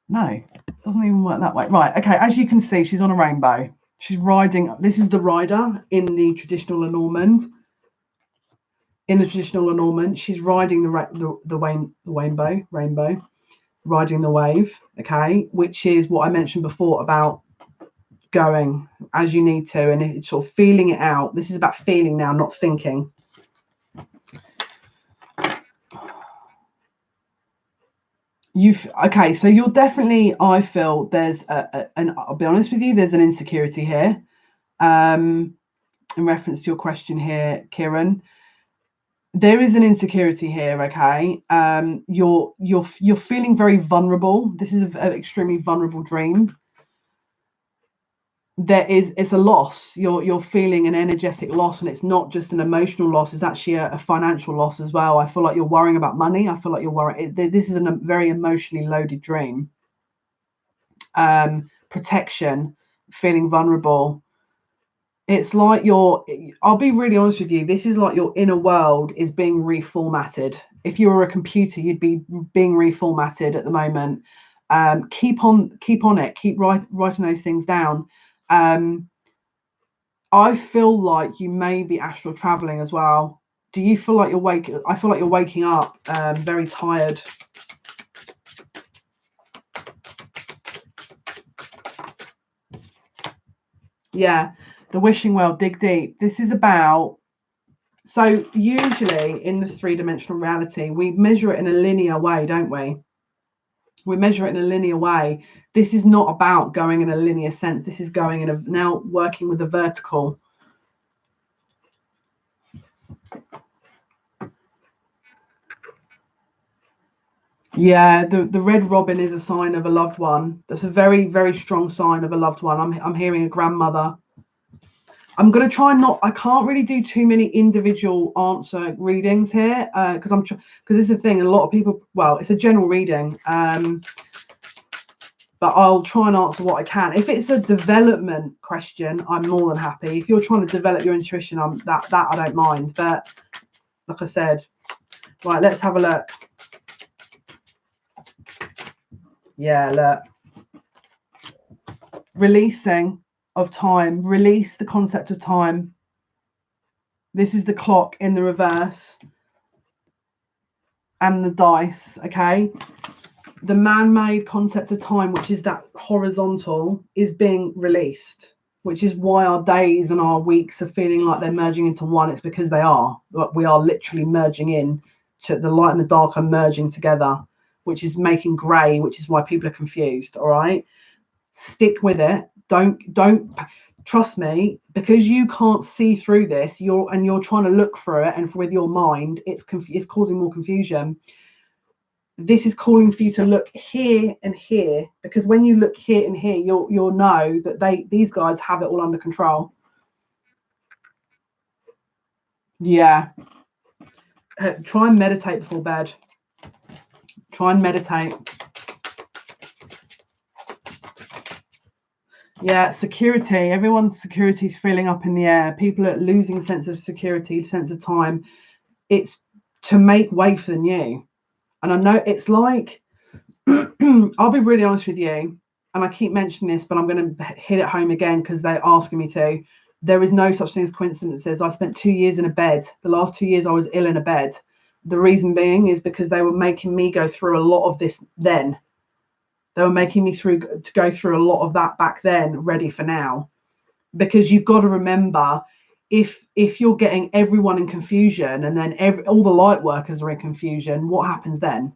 A: No, it doesn't even work that way. Right, okay, as you can see, she's on a rainbow. She's riding, this is the rider in the traditional Lenormand. In the traditional Lenormand, she's riding the rainbow, riding the wave, okay, which is what I mentioned before about going as you need to and it's sort of feeling it out. This is about feeling now, not thinking. Okay, so you're definitely, I feel there's and I'll be honest with you, there's an insecurity here. In reference to your question here, Kieran, there is an insecurity here. Okay, you're feeling very vulnerable. This is an extremely vulnerable dream. It's a loss. You're feeling an energetic loss, and it's not just an emotional loss. It's actually a financial loss as well. I feel like you're worrying about money. I feel like you're worried. This is a very emotionally loaded dream. Protection, feeling vulnerable. It's like I'll be really honest with you. This is like your inner world is being reformatted. If you were a computer, you'd be being reformatted at the moment. Keep on it. Keep writing those things down. I feel like you may be astral traveling as well. Do you feel like I feel like you're waking up very tired. Yeah, the wishing well, dig deep. This is about, so usually in this three-dimensional reality, we measure it in a linear way, don't we? We measure it in a linear way. This is not about going in a linear sense. This is going in now working with a vertical. Yeah, the red robin is a sign of a loved one. That's a very, very strong sign of a loved one. I'm hearing a grandmother. I'm going to try I can't really do too many individual answer readings here because this is the thing. A lot of people, well, it's a general reading, but I'll try and answer what I can. If it's a development question, I'm more than happy. If you're trying to develop your intuition, that I don't mind. But like I said, right, let's have a look. Yeah, look. Releasing of time. Release the concept of time. This is the clock in the reverse. And the dice, okay? The man-made concept of time, which is that horizontal, is being released, which is why our days and our weeks are feeling like they're merging into one. It's because they are. We are literally merging in. To the light and the dark are merging together, which is making grey, which is why people are confused. All right, stick with it. Don't trust me, because you can't see through this. You're trying to look through it, and with your mind, it's causing more confusion. This is calling for you to look here and here, because when you look here and here, you'll know that these guys have it all under control. Yeah. Try and meditate before bed. Try and meditate. Yeah, security. Everyone's security is feeling up in the air. People are losing sense of security, sense of time. it's to make way for the new. And I know it's like, I'll be really honest with you, and I keep mentioning this, but I'm going to hit it home again because they're asking me to. There is no such thing as coincidences. I spent 2 years in a bed. The last 2 years I was ill in a bed. The reason being is because they were making me go through a lot of this then. They were making me go through a lot of that back then, ready for now. Because you've got to remember, if you're getting everyone in confusion, and then all the light workers are in confusion, what happens then?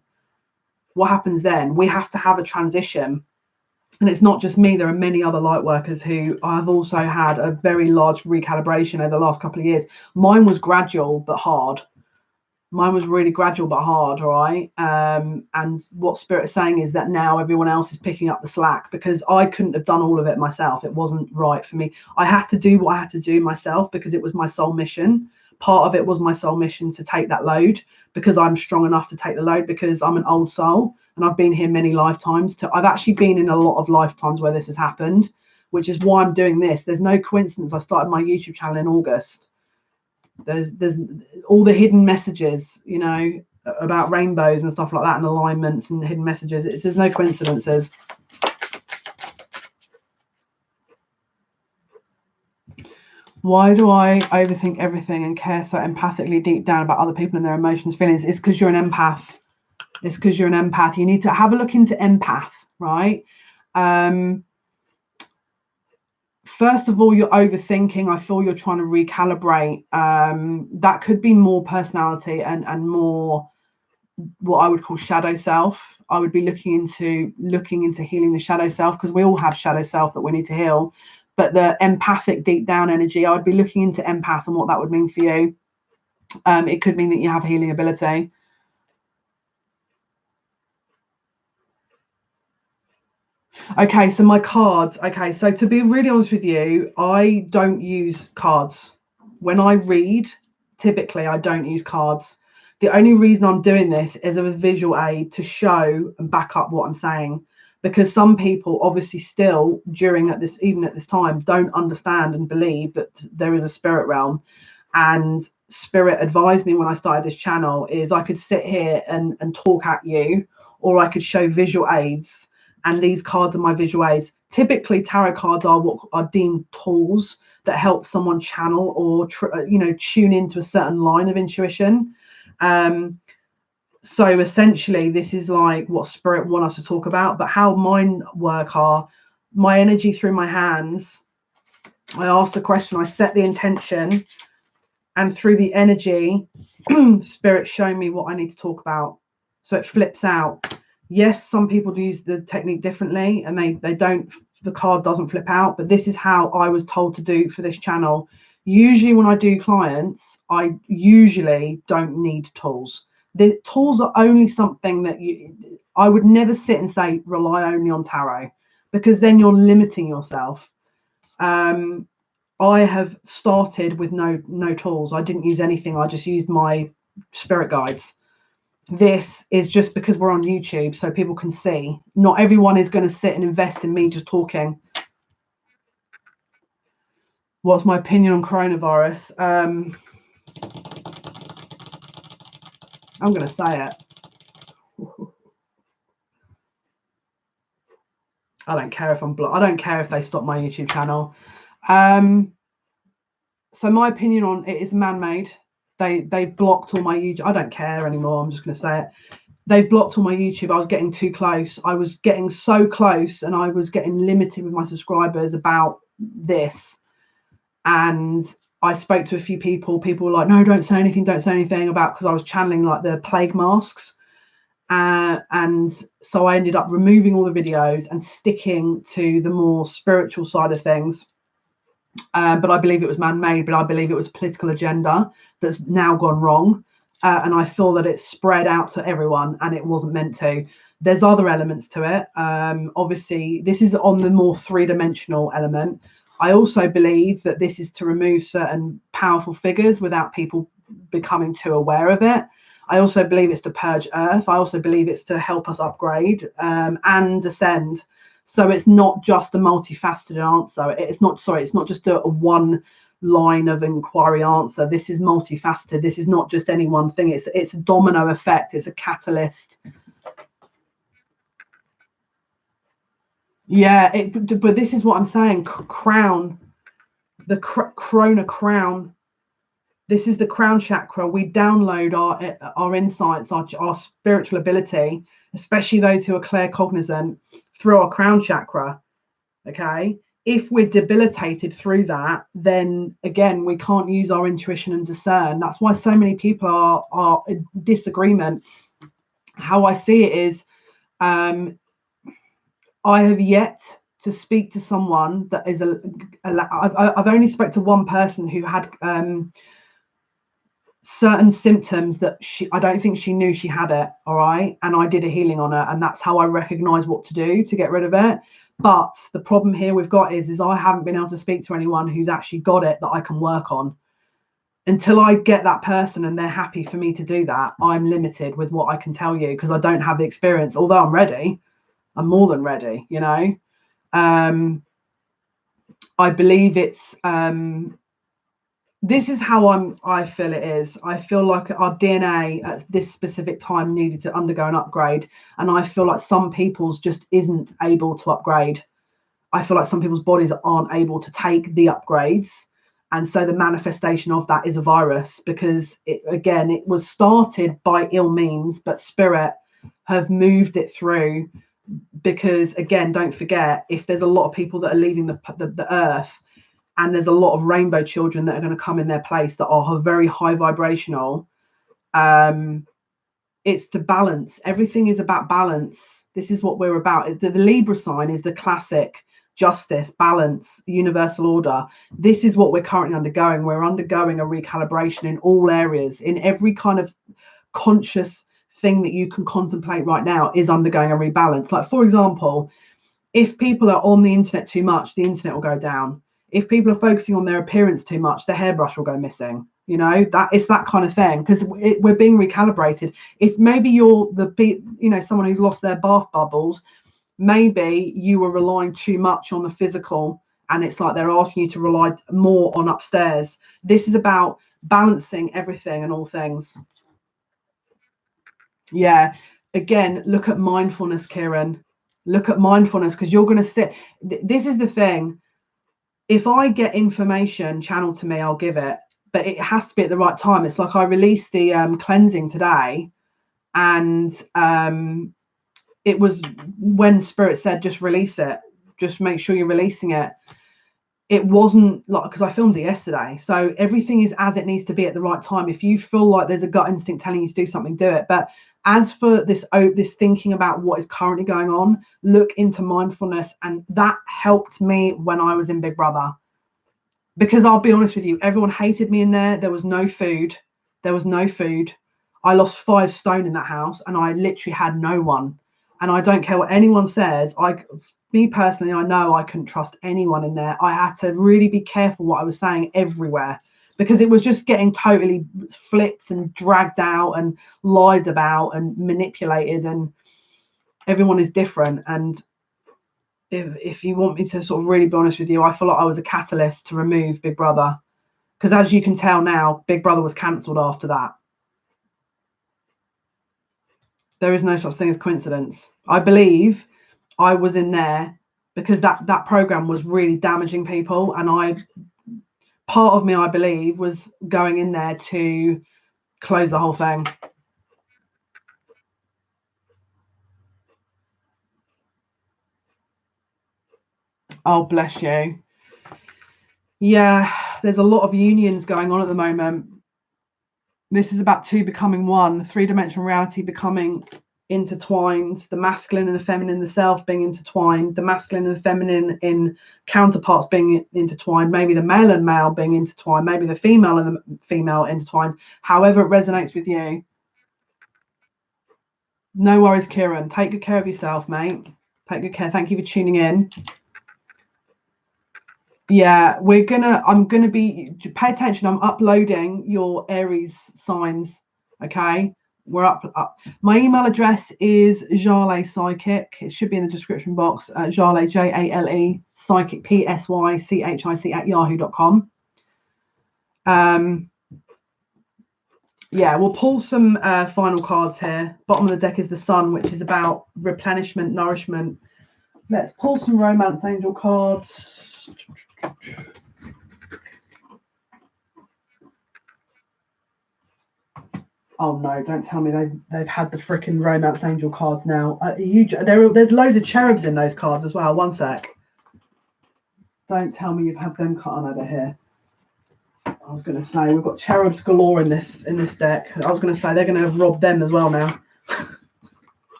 A: What happens then? We have to have a transition. And it's not just me. There are many other light workers who I've also had a very large recalibration over the last couple of years. Mine was gradual but hard. Mine was really gradual but hard, all right? And what Spirit's saying is that now everyone else is picking up the slack, because I couldn't have done all of it myself. It wasn't right for me. I had to do what I had to do myself because it was my soul mission. Part of it was my soul mission to take that load, because I'm strong enough to take the load, because I'm an old soul and I've been here many lifetimes. I've actually been in a lot of lifetimes where this has happened, which is why I'm doing this. There's no coincidence I started my YouTube channel in August. There's all the hidden messages, you know, about rainbows and stuff like that, and alignments and hidden messages. There's no coincidences. Why do I overthink everything and care so empathically deep down about other people and their emotions, feelings? It's because you're an empath. It's because you're an empath. You need to have a look into empath, right? First of all, you're overthinking. I feel you're trying to recalibrate. That could be more personality and more what I would call shadow self. I would be looking into healing the shadow self, because we all have shadow self that we need to heal. But the empathic deep down energy, I would be looking into empath and what that would mean for you. It could mean that you have healing ability. Okay, so my cards. Okay, so to be really honest with you, I don't use cards. When I read, typically I don't use cards. The only reason I'm doing this is a visual aid to show and back up what I'm saying, because some people obviously still even at this time, don't understand and believe that there is a spirit realm. And Spirit advised me when I started this channel is I could sit here and talk at you, or I could show visual aids. And these cards are my visual aids. Typically, tarot cards are what are deemed tools that help someone channel or tune into a certain line of intuition. So essentially, this is like what Spirit want us to talk about. But how mine work are my energy through my hands. I ask the question, I set the intention, and through the energy, Spirit show me what I need to talk about. So it flips out. Yes, some people do use the technique differently, and the card doesn't flip out, but this is how I was told to do for this channel. Usually when I do clients, I usually don't need tools. The tools are only something that I would never sit and say rely only on tarot, because then you're limiting yourself. I have started with no tools. I didn't use anything. I just used my spirit guides. This is just because we're on YouTube, so people can see. Not everyone is going to sit and invest in me just talking. What's my opinion on coronavirus? I'm going to say it. I don't care if I'm blocked. I don't care if they stop my YouTube channel. So my opinion on it is man-made. They blocked all my YouTube. I don't care anymore. I'm just going to say it. They blocked all my YouTube. I was getting too close. I was getting so close, and I was getting limited with my subscribers about this. And I spoke to a few people. People were like, no, don't say anything about, because I was channeling like the plague masks. And so I ended up removing all the videos and sticking to the more spiritual side of things. But I believe it was man-made, but I believe it was a political agenda that's now gone wrong. And I feel that it's spread out to everyone, and it wasn't meant to. There's other elements to it. Obviously, this is on the more three-dimensional element. I also believe that this is to remove certain powerful figures without people becoming too aware of it. I also believe it's to purge Earth. I also believe it's to help us upgrade and ascend. So it's not just a multifaceted answer. It's not just a one line of inquiry answer. This is multifaceted. This is not just any one thing. It's a domino effect. It's a catalyst. Yeah, but this is what I'm saying. Crown, the corona crown. This is the crown chakra. We download our insights, our spiritual ability, especially those who are claircognizant, through our crown chakra. Okay. If we're debilitated through that, then again, we can't use our intuition and discern. That's why so many people are in disagreement. How I see it is, I have yet to speak to someone that is I've only spoke to one person who had certain symptoms that I don't think she knew she had it. All right. And I did a healing on her, and that's how I recognize what to do to get rid of it. But the problem here we've got is I haven't been able to speak to anyone who's actually got it that I can work on. Until I get that person and they're happy for me to do that, I'm limited with what I can tell you, because I don't have the experience. Although I'm ready, I'm more than ready, you know. I believe it's this is how I feel it is. I feel like our DNA at this specific time needed to undergo an upgrade, and I feel like some people's just isn't able to upgrade. I feel like some people's bodies aren't able to take the upgrades, and so the manifestation of that is a virus, because it was started by ill means, but spirit have moved it through. Because again, don't forget, if there's a lot of people that are leaving the earth, and there's a lot of rainbow children that are going to come in their place that are very high vibrational, it's to balance. Everything is about balance. This is what we're about. The Libra sign is the classic justice, balance, universal order. This is what we're currently undergoing. We're undergoing a recalibration in all areas. In every kind of conscious thing that you can contemplate right now is undergoing a rebalance. Like, for example, if people are on the internet too much, the internet will go down. If people are focusing on their appearance too much, the hairbrush will go missing. You know, that it's that kind of thing, because we're being recalibrated. If maybe you're someone who's lost their bath bubbles, maybe you were relying too much on the physical, and it's like they're asking you to rely more on upstairs. This is about balancing everything and all things. Yeah. Again, look at mindfulness, Kieran. Look at mindfulness, because you're going to sit. This is the thing. If I get information channeled to me, I'll give it, but it has to be at the right time. It's like I released the cleansing today, and it was when Spirit said, just release it. Just make sure you're releasing it. It wasn't like, because I filmed it yesterday. So everything is as it needs to be at the right time. If you feel like there's a gut instinct telling you to do something, do it. But as for this thinking about what is currently going on, look into mindfulness. And that helped me when I was in Big Brother. Because I'll be honest with you, everyone hated me in there. There was no food. There was no food. I lost 5 stone in that house, and I literally had no one. And I don't care what anyone says. Me personally, I know I couldn't trust anyone in there. I had to really be careful what I was saying everywhere, because it was just getting totally flipped and dragged out and lied about and manipulated, and everyone is different. And if you want me to sort of really be honest with you, I feel like I was a catalyst to remove Big Brother, because as you can tell now, Big Brother was cancelled after that. There is no such thing as coincidence. I believe I was in there because that program was really damaging people, and part of me, I believe, was going in there to close the whole thing. Oh, bless you. Yeah, there's a lot of unions going on at the moment. This is about 2 becoming 1, 3-dimensional reality becoming intertwined, the masculine and the feminine, the self being intertwined, the masculine and the feminine in counterparts being intertwined, maybe the male and male being intertwined, maybe the female and the female intertwined, however it resonates with you. No worries, Kieran. Take good care of yourself, mate. Take good care. Thank you for tuning in. Yeah, I'm gonna be, pay attention. I'm uploading your Aries signs. Okay, we're up. My email address is jalepsychic. It should be in the description box. Jale, Jale, psychic, psychic @yahoo.com. Yeah, we'll pull some final cards here. Bottom of the deck is the Sun, which is about replenishment, nourishment. Let's pull some Romance Angel cards. Oh no, don't tell me they've had the freaking Romance Angel cards now. There's loads of cherubs in those cards as well. One sec. Don't tell me you've had them cut on over here. I was going to say we've got cherubs galore in this deck. I was going to say they're going to have robbed them as well now.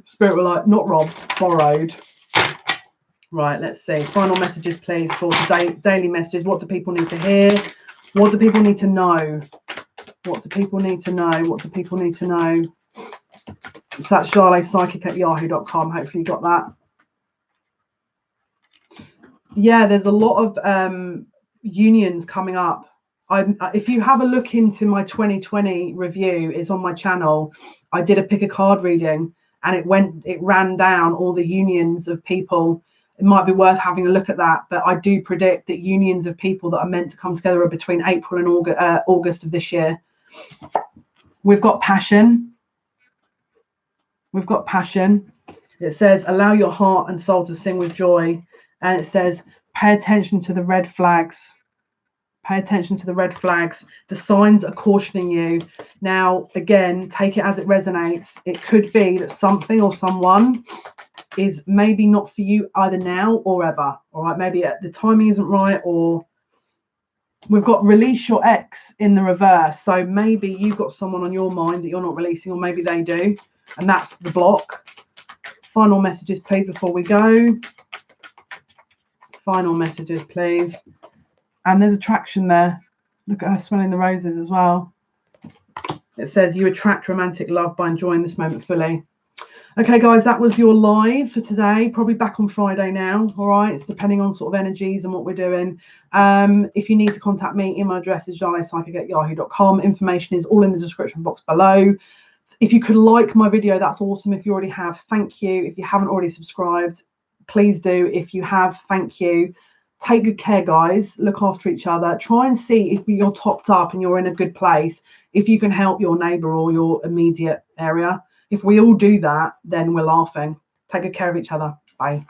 A: Spirit were like, not robbed, borrowed. Right, let's see. Final messages, please, for today. Daily messages. What do people need to hear? What do people need to know? What do people need to know? What do people need to know? It's that jalepsychic@yahoo.com. Hopefully you got that. Yeah, there's a lot of unions coming up. If you have a look into my 2020 review, it's on my channel. I did a pick a card reading, and it ran down all the unions of people. It might be worth having a look at that, but I do predict that unions of people that are meant to come together are between April and August of this year. We've got passion. We've got passion. It says, allow your heart and soul to sing with joy. And it says, pay attention to the red flags. Pay attention to the red flags. The signs are cautioning you. Now, again, take it as it resonates. It could be that something or someone is maybe not for you either now or ever. All right, maybe the timing isn't right, or we've got release your ex in the reverse. So maybe you've got someone on your mind that you're not releasing, or maybe they do. And that's the block. Final messages, please, before we go. Final messages, please. And there's attraction there. Look at her smelling the roses as well. It says you attract romantic love by enjoying this moment fully. Okay, guys, that was your live for today. Probably back on Friday now. All right, it's depending on sort of energies and what we're doing. If you need to contact me, email address is jalepsychic@yahoo.com. Information is all in the description box below. If you could like my video, that's awesome. If you already have, thank you. If you haven't already subscribed, please do. If you have, thank you. Take good care, guys. Look after each other. Try and see if you're topped up and you're in a good place, if you can help your neighbor or your immediate area. If we all do that, then we're laughing. Take good care of each other. Bye.